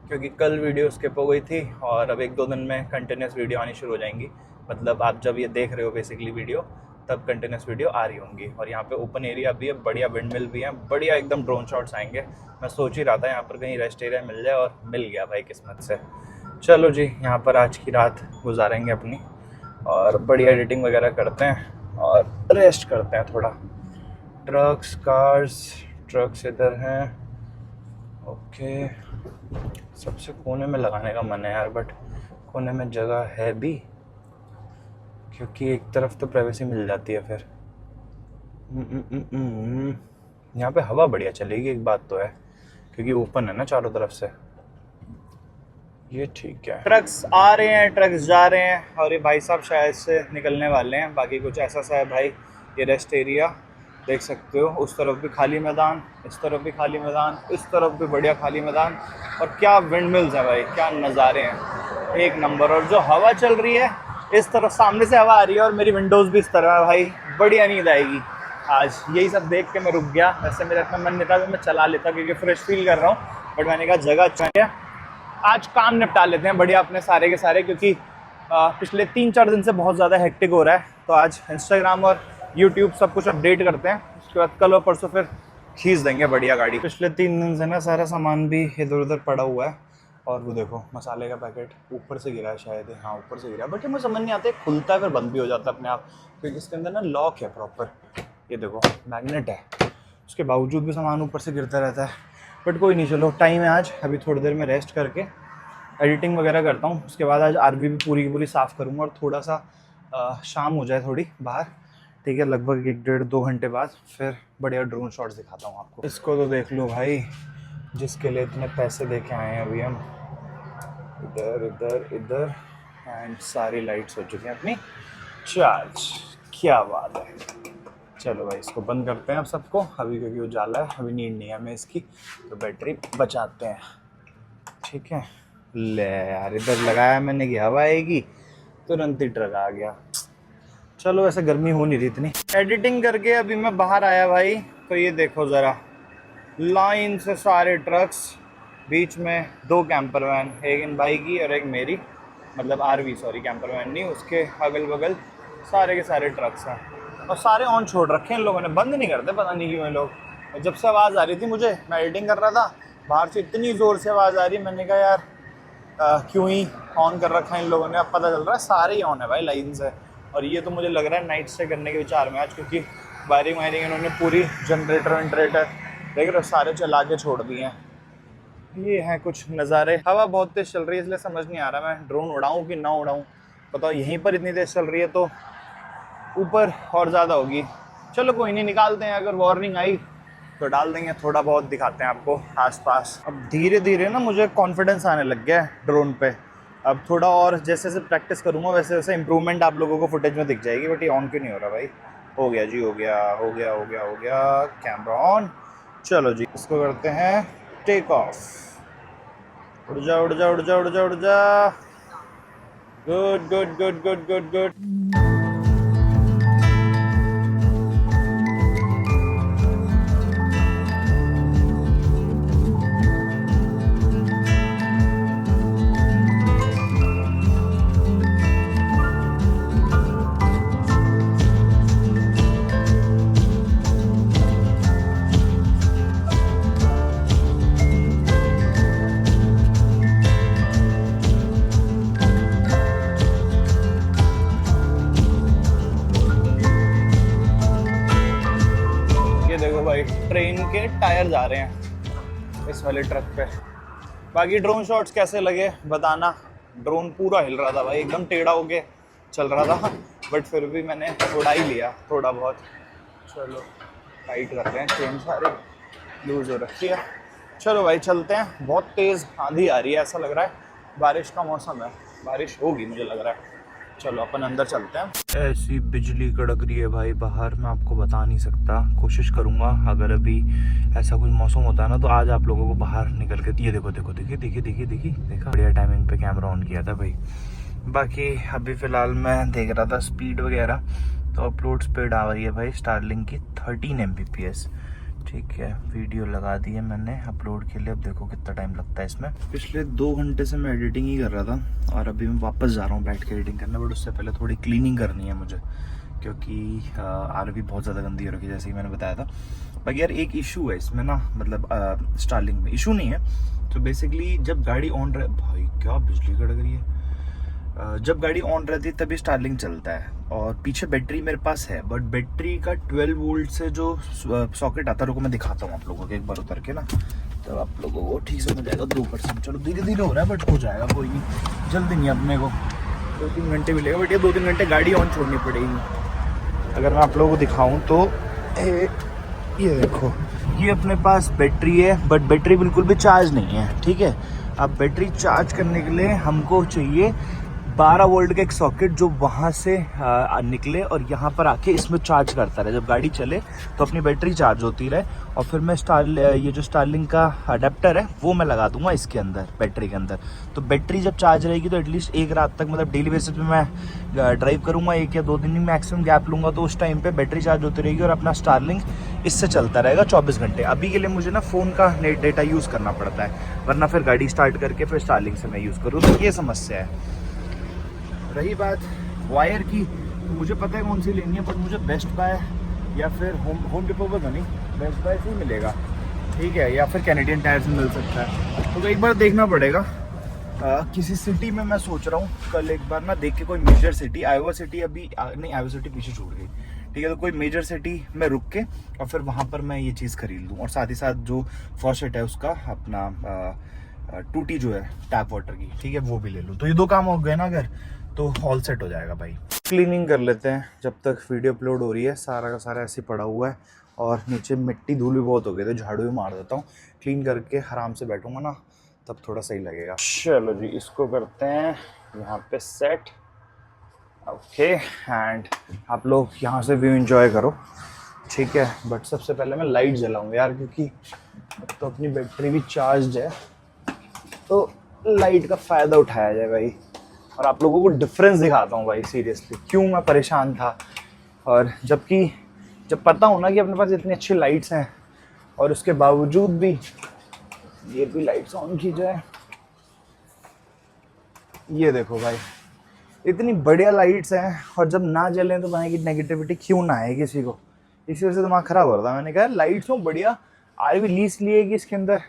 क्योंकि कल वीडियो स्किप हो गई थी और अब 1-2 दिन में कंटिन्यूस वीडियो आनी शुरू हो जाएंगी। मतलब आप जब ये देख रहे हो बेसिकली वीडियो, तब कंटिन्यूस वीडियो आ रही होंगी। और यहाँ पे ओपन एरिया भी है, बढ़िया विंड मिल भी है, बढ़िया एकदम ड्रोन शॉट्स आएंगे। मैं सोच ही रहा था यहाँ पर कहीं रेस्ट एरिया मिल जाए, और मिल गया भाई किस्मत से। चलो जी, यहाँ पर आज की रात गुजारेंगे अपनी, और बढ़िया एडिटिंग वगैरह करते हैं, और रेस्ट करते हैं थोड़ा। ट्रक्स इधर हैं। ओके, सबसे कोने में लगाने का मन है यार, बट कोने में जगह है भी, क्योंकि एक तरफ तो प्राइवेसी मिल जाती है फिर। यहाँ पे हवा बढ़िया चलेगी, एक बात तो है, क्योंकि ओपन है ना चारों तरफ से। ये ठीक है। ट्रक्स आ रहे हैं, ट्रक्स जा रहे हैं, और ये भाई साहब शायद से निकलने वाले हैं। बाकी कुछ ऐसा सा है भाई, ये रेस्ट एरिया देख सकते हो। उस तरफ भी खाली मैदान, इस तरफ भी खाली मैदान, इस तरफ भी बढ़िया खाली मैदान, और क्या विंड मिल्स है भाई, क्या नज़ारे हैं, एक नंबर। और जो हवा चल रही है, इस तरफ सामने से हवा आ रही है, और मेरी विंडोज़ भी इस तरह है भाई, बढ़िया नींद आएगी आज। यही सब देख के मैं रुक गया। वैसे मेरा इतना मन नहीं था कि मैं चला लेता, क्योंकि फ्रेश फील कर रहा हूँ, बट मैंने कहा जगह अच्छा है, आज काम निपटा लेते हैं बढ़िया अपने सारे के सारे, क्योंकि पिछले 3-4 दिन से बहुत ज़्यादा हेक्टिक हो रहा है। तो आज इंस्टाग्राम और यूट्यूब सब कुछ अपडेट करते हैं, उसके बाद कल और परसों फिर खींच देंगे बढ़िया गाड़ी। पिछले 3 दिन से ना सारा सामान भी इधर उधर पड़ा हुआ है, और वो देखो मसाले का पैकेट ऊपर से गिरा है शायद, हाँ ऊपर से गिरा है, बट ये मुझे समझ नहीं आता, खुलता है फिर बंद भी हो जाता है अपने आप, क्योंकि इसके अंदर ना लॉक है प्रॉपर, ये देखो मैग्नेट है, उसके बावजूद भी सामान ऊपर से गिरता रहता है। बट कोई नहीं, चलो टाइम है आज, अभी थोड़ी देर में रेस्ट करके एडिटिंग वगैरह करता हूँ, उसके बाद आज आरवी भी पूरी की पूरी साफ़ करूँगा, और थोड़ा सा शाम हो जाए थोड़ी बाहर, ठीक है, लगभग 1-1.5-2 घंटे बाद फिर बढ़िया ड्रोन शॉट्स दिखाता हूँ आपको। इसको तो देख लो भाई, जिसके लिए इतने पैसे दे के आए हैं अभी हम। इधर एंड सारी लाइट्स हो चुकी हैं अपनी चार्ज, क्या बात है। चलो भाई इसको बंद करते हैं अब सबको अभी, क्योंकि उजाला है, अभी नीड नहीं है हमें इसकी, तो बैटरी बचाते हैं, ठीक है। ले यार, इधर लगाया मैंने कि हवा आएगी, तुरंत ही ट्रक आ गया। चलो ऐसे गर्मी हो नहीं रही इतनी। एडिटिंग करके अभी मैं बाहर आया भाई, तो ये देखो ज़रा, लाइन से सारे ट्रक्स, बीच में 2 कैंपर वैन, एक इन भाई की और एक मेरी, मतलब आरवी, सॉरी कैंपर वैन नहीं, उसके अगल बगल सारे के सारे ट्रक्स हैं, और सारे ऑन छोड़ रखे हैं इन लोगों ने, बंद नहीं करते, पता नहीं क्यों ये लोग। जब से आवाज़ आ रही थी मुझे, मैं एडिटिंग कर रहा था, बाहर से इतनी ज़ोर से आवाज़ आ रही, मैंने कहा यार क्यों ही ऑन कर रखा है इन लोगों ने। अब पता चल रहा है सारे ही ऑन है भाई, लाइन से। और ये तो मुझे लग रहा है नाइट स्टे करने के विचार में आज, क्योंकि वायरिंग इन्होंने पूरी जनरेटर देख रहे हो सारे चला के छोड़ दिए हैं। ये हैं कुछ नज़ारे। हवा बहुत तेज़ चल रही है, इसलिए समझ नहीं आ रहा मैं ड्रोन उड़ाऊँ कि ना उड़ाऊँ। बताओ, यहीं पर इतनी तेज़ चल रही है तो ऊपर और ज़्यादा होगी। चलो कोई नहीं, निकालते हैं, अगर वार्निंग आई तो डाल देंगे, थोड़ा बहुत दिखाते हैं आपको आसपास। अब धीरे धीरे ना मुझे कॉन्फिडेंस आने लग गया है ड्रोन पे। अब थोड़ा और जैसे जैसे प्रैक्टिस करूँगा वैसे वैसे इंप्रूवमेंट आप लोगों को फुटेज में दिख जाएगी। बट ये ऑन क्यों नहीं हो रहा भाई? हो गया जी, हो गया। Camera on. चलो जी, इसको करते हैं टेक ऑफ। उड़ जा। गुड। ट्रेन के टायर जा रहे हैं इस वाले ट्रक पे। बाकी ड्रोन शॉट्स कैसे लगे बताना। ड्रोन पूरा हिल रहा था भाई, एकदम टेढ़ा होके चल रहा था, बट फिर भी मैंने उड़ा ही लिया थोड़ा बहुत। चलो टाइट कर रहे हैं, चेन सारे लूज हो रखी है। चलो भाई चलते हैं। बहुत तेज़ आंधी आ रही है, ऐसा लग रहा है बारिश का मौसम है, बारिश होगी मुझे लग रहा है। चलो अपन अंदर चलते हैं। ऐसी बिजली कड़क रही है भाई बाहर, मैं आपको बता नहीं सकता। कोशिश करूंगा अगर अभी ऐसा कुछ मौसम होता है ना तो आज आप लोगों को बाहर निकल के, ये देखो देखा, बढ़िया टाइमिंग पे कैमरा ऑन किया था भाई। बाकी अभी फ़िलहाल मैं देख रहा था स्पीड वगैरह, तो अपलोड स्पीड आ रही है भाई स्टारलिंक की 13 Mbps। ठीक है, वीडियो लगा दी है मैंने अपलोड के लिए। अब देखो कितना टाइम लगता है इसमें। पिछले 2 घंटे से मैं एडिटिंग ही कर रहा था, और अभी मैं वापस जा रहा हूँ बैठ के एडिटिंग करने। बट उससे पहले थोड़ी क्लीनिंग करनी है मुझे, क्योंकि आरवी बहुत ज़्यादा गंदी हो रखी है, जैसे कि मैंने बताया था। बाकी यार एक इशू है इसमें ना, मतलब स्टारलिंक में इशू नहीं है। तो बेसिकली जब गाड़ी ऑन रहे, भाई क्या बिजली कड़क रही है। जब गाड़ी ऑन रहती है तभी स्टारलिंक चलता है, और पीछे बैटरी मेरे पास है, बट बैटरी का 12 वोल्ट से जो सॉकेट आता है, रुको मैं दिखाता हूँ आप लोगों को एक बार उतर के ना, तो आप लोगों को ठीक से मिल जाएगा। 2%, चलो धीरे धीरे हो रहा है बट हो जाएगा, कोई नहीं, जल्दी नहीं अपने को, 2-3 घंटे भी लगेगा, बट ये 2-3 घंटे गाड़ी ऑन छोड़नी पड़ेगी। अगर मैं आप लोगों को दिखाऊँ तो ये देखो, ये अपने पास बैटरी है, बट बैटरी बिल्कुल भी चार्ज नहीं है, ठीक है। अब बैटरी चार्ज करने के लिए हमको चाहिए 12 वोल्ट का एक सॉकेट जो वहाँ से निकले और यहाँ पर आके इसमें चार्ज करता रहे, जब गाड़ी चले तो अपनी बैटरी चार्ज होती रहे। और फिर मैं ये जो स्टारलिंक का अडेप्टर है वो मैं लगा दूंगा इसके अंदर, बैटरी के अंदर। तो बैटरी जब चार्ज रहेगी तो एटलीस्ट एक रात तक, मतलब डेली बेसिस पे मैं ड्राइव करूँगा, 1 या 2 दिन मैक्सिमम गैप लूँगा, तो उस टाइम पर बैटरी चार्ज होती रहेगी और अपना स्टारलिंक इससे चलता रहेगा 24 घंटे। अभी के लिए मुझे ना फ़ोन का नेट डेटा यूज़ करना पड़ता है, वरना फिर गाड़ी स्टार्ट करके फिर स्टारलिंक से मैं यूज़ करूँ, तो ये समस्या है। रही बात वायर की, तो मुझे पता है कौन सी लेनी है, पर मुझे बेस्ट बाय या फिर होम डिपो पर तो नहीं, बेस्ट बाय से ही मिलेगा, ठीक है, या फिर कैनेडियन टायर से मिल सकता है, तो एक बार देखना पड़ेगा। किसी सिटी में मैं सोच रहा हूँ कल एक बार ना देख के, कोई मेजर सिटी, आयोवा सिटी अभी नहीं, आयोवा सिटी पीछे छूट गई, ठीक है, तो कोई मेजर सिटी में रुक के और फिर वहाँ पर मैं ये चीज़ खरीद लूँ, और साथ ही साथ जो फॉसेट है उसका अपना टूटी जो है टैप वाटर की, ठीक है, वो भी ले लूँ। तो ये 2 काम हो गए ना अगर, तो ऑल सेट हो जाएगा भाई। क्लीनिंग कर लेते हैं जब तक वीडियो अपलोड हो रही है, सारा का सारा ऐसे पड़ा हुआ है, और नीचे मिट्टी धूल भी बहुत हो गई, तो झाड़ू भी मार देता हूँ, क्लीन करके आराम से बैठूंगा ना तब थोड़ा सही लगेगा। चलो जी, इसको करते हैं यहाँ पे सेट, ओके, एंड आप लोग यहाँ से व्यू एंजॉय करो, ठीक है। बट सबसे पहले मैं लाइट जलाऊंगा यार, क्योंकि तो अपनी बैटरी भी चार्ज है, तो लाइट का फ़ायदा उठाया जाए भाई, और आप लोगों को डिफरेंस दिखाता हूँ भाई, सीरियसली क्यों मैं परेशान था। और जब पता हो ना कि अपने पास इतनी अच्छी लाइट्स हैं, और उसके बावजूद भी ये भी लाइट्स ऑन की जाए, ये देखो भाई, इतनी बढ़िया लाइट्स हैं, और जब ना जलें तो भाई की नेगेटिविटी क्यों ना आए किसी को, इसी वजह से दिमाग खराब हो रहा था। मैंने कहा लाइट्स हो बढ़िया, आरवी लीज लिए कि इसके अंदर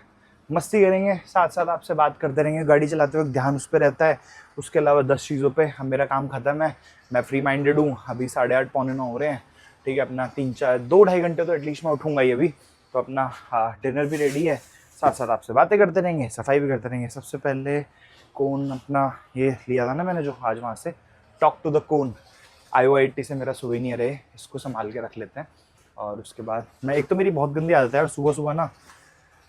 मस्ती करेंगे, साथ साथ आपसे बात करते रहेंगे, गाड़ी चलाते वक्त ध्यान उस पर रहता है, उसके अलावा 10 चीज़ों पे हम, मेरा काम ख़त्म है, मैं फ्री माइंडेड हूँ। अभी 8:30 पौने 9 हो रहे हैं, ठीक है, अपना 2-2.5 घंटे तो एटलीस्ट मैं उठूँगा ही अभी, तो अपना डिनर भी रेडी है, साथ साथ आपसे बातें करते रहेंगे, सफाई भी करते रहेंगे। सबसे पहले कोन अपना ये लिया था ना मैंने, जो आज वहाँ से talk to the cone, Iowa 80 से मेरा सुवेनियर है, इसको संभाल के रख लेते हैं। और उसके बाद मैं, एक तो मेरी बहुत गंदी आदत है, और सुबह सुबह ना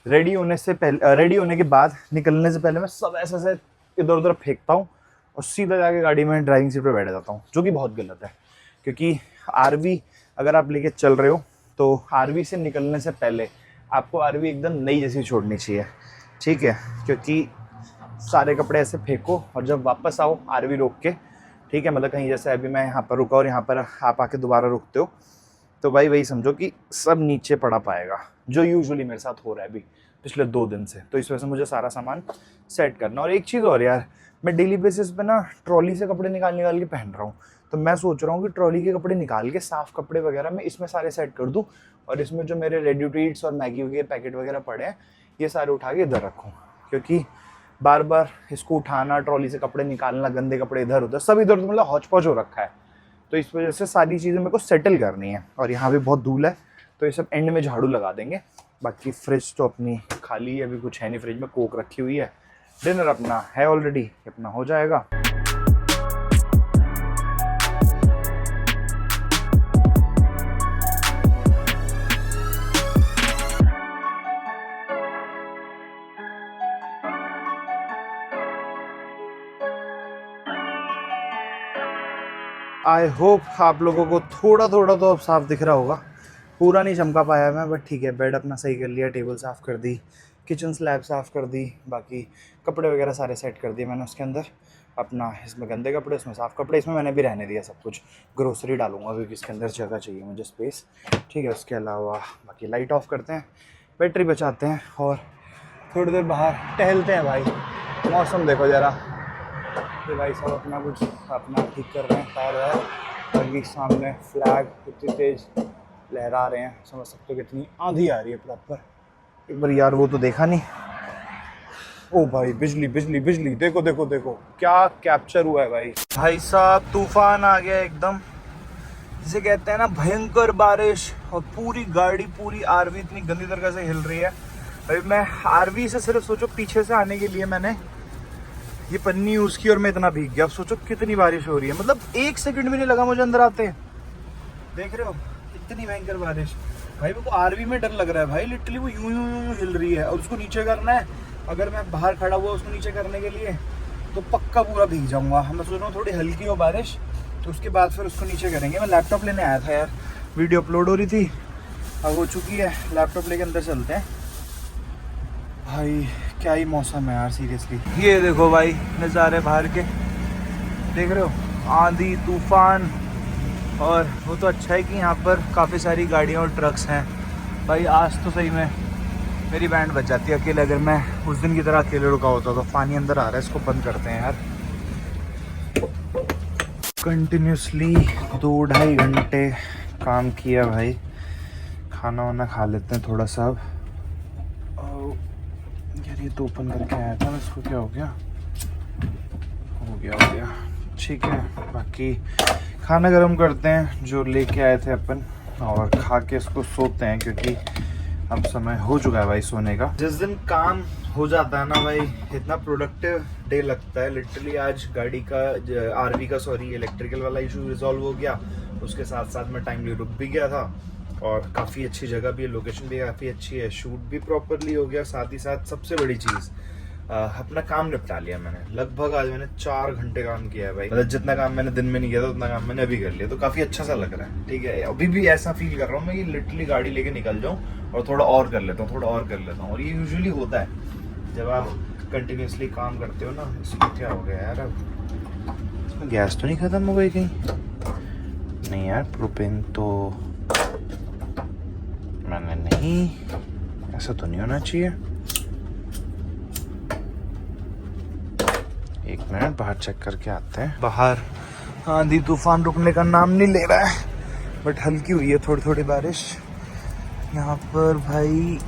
रेडी होने के बाद निकलने से पहले मैं सब ऐसे इधर उधर फेंकता हूँ और सीधा जाके गाड़ी में ड्राइविंग सीट पे बैठ जाता हूँ, जो कि बहुत गलत है। क्योंकि आरवी अगर आप लेके चल रहे हो तो आरवी से निकलने से पहले आपको आरवी एकदम नई जैसी छोड़नी चाहिए, ठीक है, क्योंकि सारे कपड़े ऐसे फेंको और जब वापस आओ आरवी रोक के, ठीक है, मतलब कहीं जैसे अभी मैं यहाँ पर रुका और यहाँ पर आप आके दोबारा रुकते हो, तो भाई वही समझो कि सब नीचे पड़ा पाएगा, जो यूजुअली मेरे साथ हो रहा है अभी पिछले 2 दिन से। तो इस वजह से मुझे सारा सामान सेट करना। और एक चीज़ और यार, मैं डेली बेसिस पे ना ट्रॉली से कपड़े निकाल के पहन रहा हूँ, तो मैं सोच रहा हूँ कि ट्रॉली के कपड़े निकाल के साफ़ कपड़े वगैरह मैं इसमें सारे सेट कर दूँ, और इसमें जो मेरे रेडी टू ईट्स और मैगी के पैकेट वगैरह पड़े हैं ये सारे उठा के इधर रखूँ, क्योंकि बार बार इसको उठाना, ट्रॉली से कपड़े निकालना, गंदे कपड़े इधर उधर सब इधर, मतलब हौच पौच हो रखा है। तो इस वजह से सारी चीज़ें मेरे को सेटल करनी है। और यहाँ भी बहुत धूल है, तो ये सब एंड में झाड़ू लगा देंगे। बाकी फ्रिज तो अपनी खाली है, अभी कुछ है नहीं फ्रिज में, कोक रखी हुई है, डिनर अपना है ऑलरेडी, अपना हो जाएगा। आई होप आप लोगों को थोड़ा थोड़ा तो अब साफ दिख रहा होगा, पूरा नहीं चमका पाया मैं, बट ठीक है। बेड अपना सही कर लिया, टेबल साफ़ कर दी, किचन स्लैब साफ़ कर दी, बाकी कपड़े वगैरह सारे सेट कर दिए मैंने उसके अंदर। अपना इसमें गंदे कपड़े, उसमें साफ़ कपड़े, इसमें मैंने भी रहने दिया सब कुछ। ग्रोसरी डालूंगा क्योंकि इसके अंदर जगह चाहिए मुझे, स्पेस, ठीक है। उसके अलावा बाकी लाइट ऑफ करते हैं, बैटरी बचाते हैं और थोड़ी देर बाहर टहलते हैं भाई। मौसम देखो ज़रा, ये भाई सब अपना कुछ अपना ठीक कर रहे हैं, टायर है, बाकी सामने फ्लैग इतनी तेज़ लहरा रहे हैं, समझ सकते हो कितनी आंधी आ रही है प्रॉपर। एक बार यार वो तो देखा नहीं, ओ भाई बिजली बिजली बिजली, देखो देखो देखो क्या कैप्चर हुआ है भाई। भाई साहब तूफान आ गया एकदम, जिसे कहते हैं ना भयंकर बारिश, और पूरी गाड़ी पूरी आरवी इतनी गंदी तरह से हिल रही है। भाई मैं आरवी से सिर्फ सोचो पीछे से आने के लिए मैंने ये पन्नी यूज़ की और मैं इतना भीग गया। अब सोचो कितनी बारिश हो रही है, मतलब 1 सेकंड भी नहीं लगा मुझे अंदर आते। देख रहे हो इतनी भयंकर बारिश। भाई मेरे को आरवी में डर लग रहा है भाई, लिटरली वो यूं यूं यूं हिल रही है और उसको नीचे करना है। अगर मैं बाहर खड़ा हुआ उसको नीचे करने के लिए तो पक्का पूरा भीग जाऊंगा। मैं सोच रहा हूँ थोड़ी हल्की हो बारिश तो उसके बाद फिर उसको नीचे करेंगे। मैं लैपटॉप लेने आया था यार, वीडियो अपलोड हो रही थी, अब हो चुकी है। लैपटॉप लेके अंदर चलते हैं। भाई क्या ही मौसम है यार सीरियसली। ये देखो भाई नज़ारे बाहर के, देख रहे हो, आंधी तूफान। और वो तो अच्छा है कि यहाँ पर काफ़ी सारी गाड़ियाँ और ट्रक्स हैं। भाई आज तो सही में मेरी बैंड बच जाती है अकेले, अगर मैं उस दिन की तरह अकेले रुका होता। तो पानी अंदर आ रहा है, इसको बंद करते हैं यार। कंटिन्यूसली 2-2.5 घंटे काम किया भाई। खाना वाना खा लेते हैं थोड़ा सा अब। यार ये तो ओपन करके आया था मैं, इसको क्या हो गया? हो गया ठीक है। बाकी खाना गर्म करते हैं जो लेके आए थे अपन, और खा के इसको सोते हैं क्योंकि अब समय हो चुका है भाई सोने का। जिस दिन काम हो जाता है ना भाई, इतना प्रोडक्टिव डे लगता है लिटरली। आज गाड़ी का आरवी का इलेक्ट्रिकल वाला इशू रिजॉल्व हो गया, उसके साथ साथ मैं टाइमली रुक भी गया था, और काफ़ी अच्छी जगह भी है, लोकेशन भी काफ़ी अच्छी है, शूट भी प्रॉपरली हो गया। साथ ही साथ सबसे बड़ी चीज़ अपना काम निपटा लिया मैंने। लगभग आज मैंने 4 घंटे काम किया है भाई, मतलब जितना काम मैंने दिन में नहीं किया था उतना काम मैंने अभी कर लिया। तो काफ़ी अच्छा सा लग रहा है। ठीक है, अभी भी ऐसा फील कर रहा हूँ मैं कि लिटरली गाड़ी लेके निकल जाऊँ और थोड़ा और कर लेता हूँ, और ये यूजुअली होता है जब आप कंटिन्यूसली काम करते हो ना। इसमें क्या हो गया यार, अब गैस तो नहीं ख़त्म हो गई कहीं? नहीं यार, प्रोपेन तो मैंने नहीं, ऐसा तो नहीं होना चाहिए। एक मिनट बाहर चेक करके आते हैं। बाहर आंधी तूफान रुकने का नाम नहीं ले रहा है, बट हल्की हुई है थोड़ी थोड़ी बारिश यहाँ पर भाई।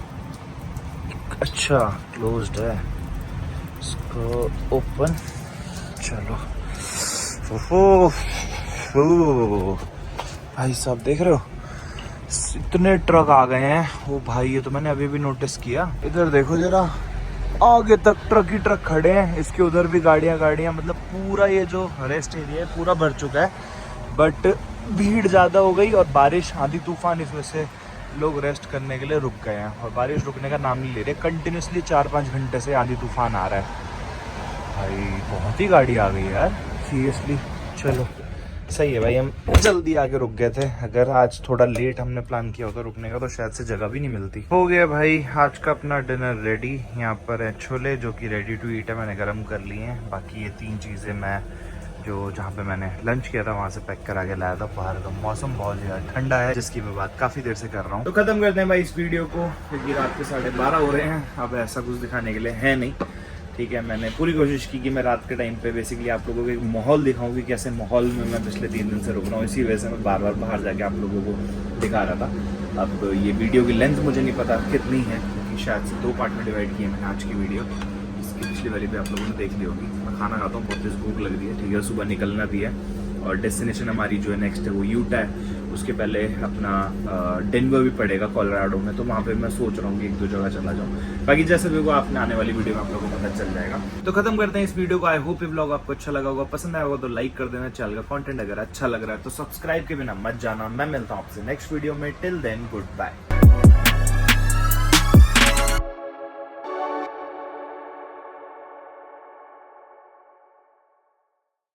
अच्छा क्लोज्ड है, इसको ओपन। चलो ओहो भाई साहब देख रहे हो इतने ट्रक आ गए हैं। वो भाई ये तो मैंने अभी भी नोटिस किया। इधर देखो जरा, आगे तक ट्रक ही ट्रक खड़े हैं। इसके उधर भी गाड़ियां, मतलब पूरा ये जो रेस्ट एरिया है पूरा भर चुका है। बट भीड़ ज़्यादा हो गई और बारिश आंधी तूफान, इस वजह से लोग रेस्ट करने के लिए रुक गए हैं, और बारिश रुकने का नाम नहीं ले रहे। कंटिन्यूसली 4-5 घंटे से आंधी तूफान आ रहा है भाई। बहुत ही गाड़ी आ गई यार सीरियसली। चलो सही है भाई, हम जल्दी आके रुक गए थे। अगर आज थोड़ा लेट हमने प्लान किया होता रुकने का तो शायद से जगह भी नहीं मिलती। हो गया भाई आज का अपना डिनर रेडी। यहाँ पर है छोले जो कि रेडी टू ईट है, मैंने गर्म कर लिए हैं। बाकी ये 3 चीज़ें मैं जो जहाँ पे मैंने लंच किया था वहाँ से पैक करा के लाया था। बाहर का मौसम बहुत ज़्यादा ठंडा है, जिसकी मैं बात काफ़ी देर से कर रहा हूँ। तो ख़त्म करते हैं भाई इस वीडियो को, क्योंकि रात के 12:30 हो रहे हैं। अब ऐसा कुछ दिखाने के लिए है नहीं, ठीक है। मैंने पूरी कोशिश की कि मैं रात के टाइम पे बेसिकली आप लोगों को एक माहौल दिखाऊं कि कैसे माहौल में मैं पिछले 3 दिन से रुक रहा हूँ। इसी वजह से मैं बार बार बाहर जाके आप लोगों को दिखा रहा था। अब ये वीडियो की लेंथ मुझे नहीं पता कितनी है, क्योंकि शायद से 2 पार्ट में डिवाइड की है मैंने आज की वीडियो। इसकी पिछली वाली भी आप लोगों ने देख ली होगी। मैं खाना खाता हूँ, बहुत तेज़ भूख लग रही है, ठीक है। सुबह निकलना भी है, और डेस्टिनेशन हमारी जो है नेक्स्ट है वो यूटा है। उसके पहले अपना डेनवर भी पड़ेगा कोलोराडो में, तो वहाँ पे मैं सोच रहा हूँ कि 1-2 जगह चला जाऊँ। बाकी जैसे भी वो आपने आने वाली वीडियो में आप लोगों को पता चल जाएगा। तो खत्म करते हैं इस वीडियो को। आई होप ये व्लॉग आपको अच्छा लगा होगा, पसंद आया होगा तो लाइक कर देना। चैनल का कंटेंट अगर अच्छा लग रहा है तो सब्सक्राइब के बिना मत जाना। मैं मिलता हूँ आपसे नेक्स्ट वीडियो में। Till then good bye.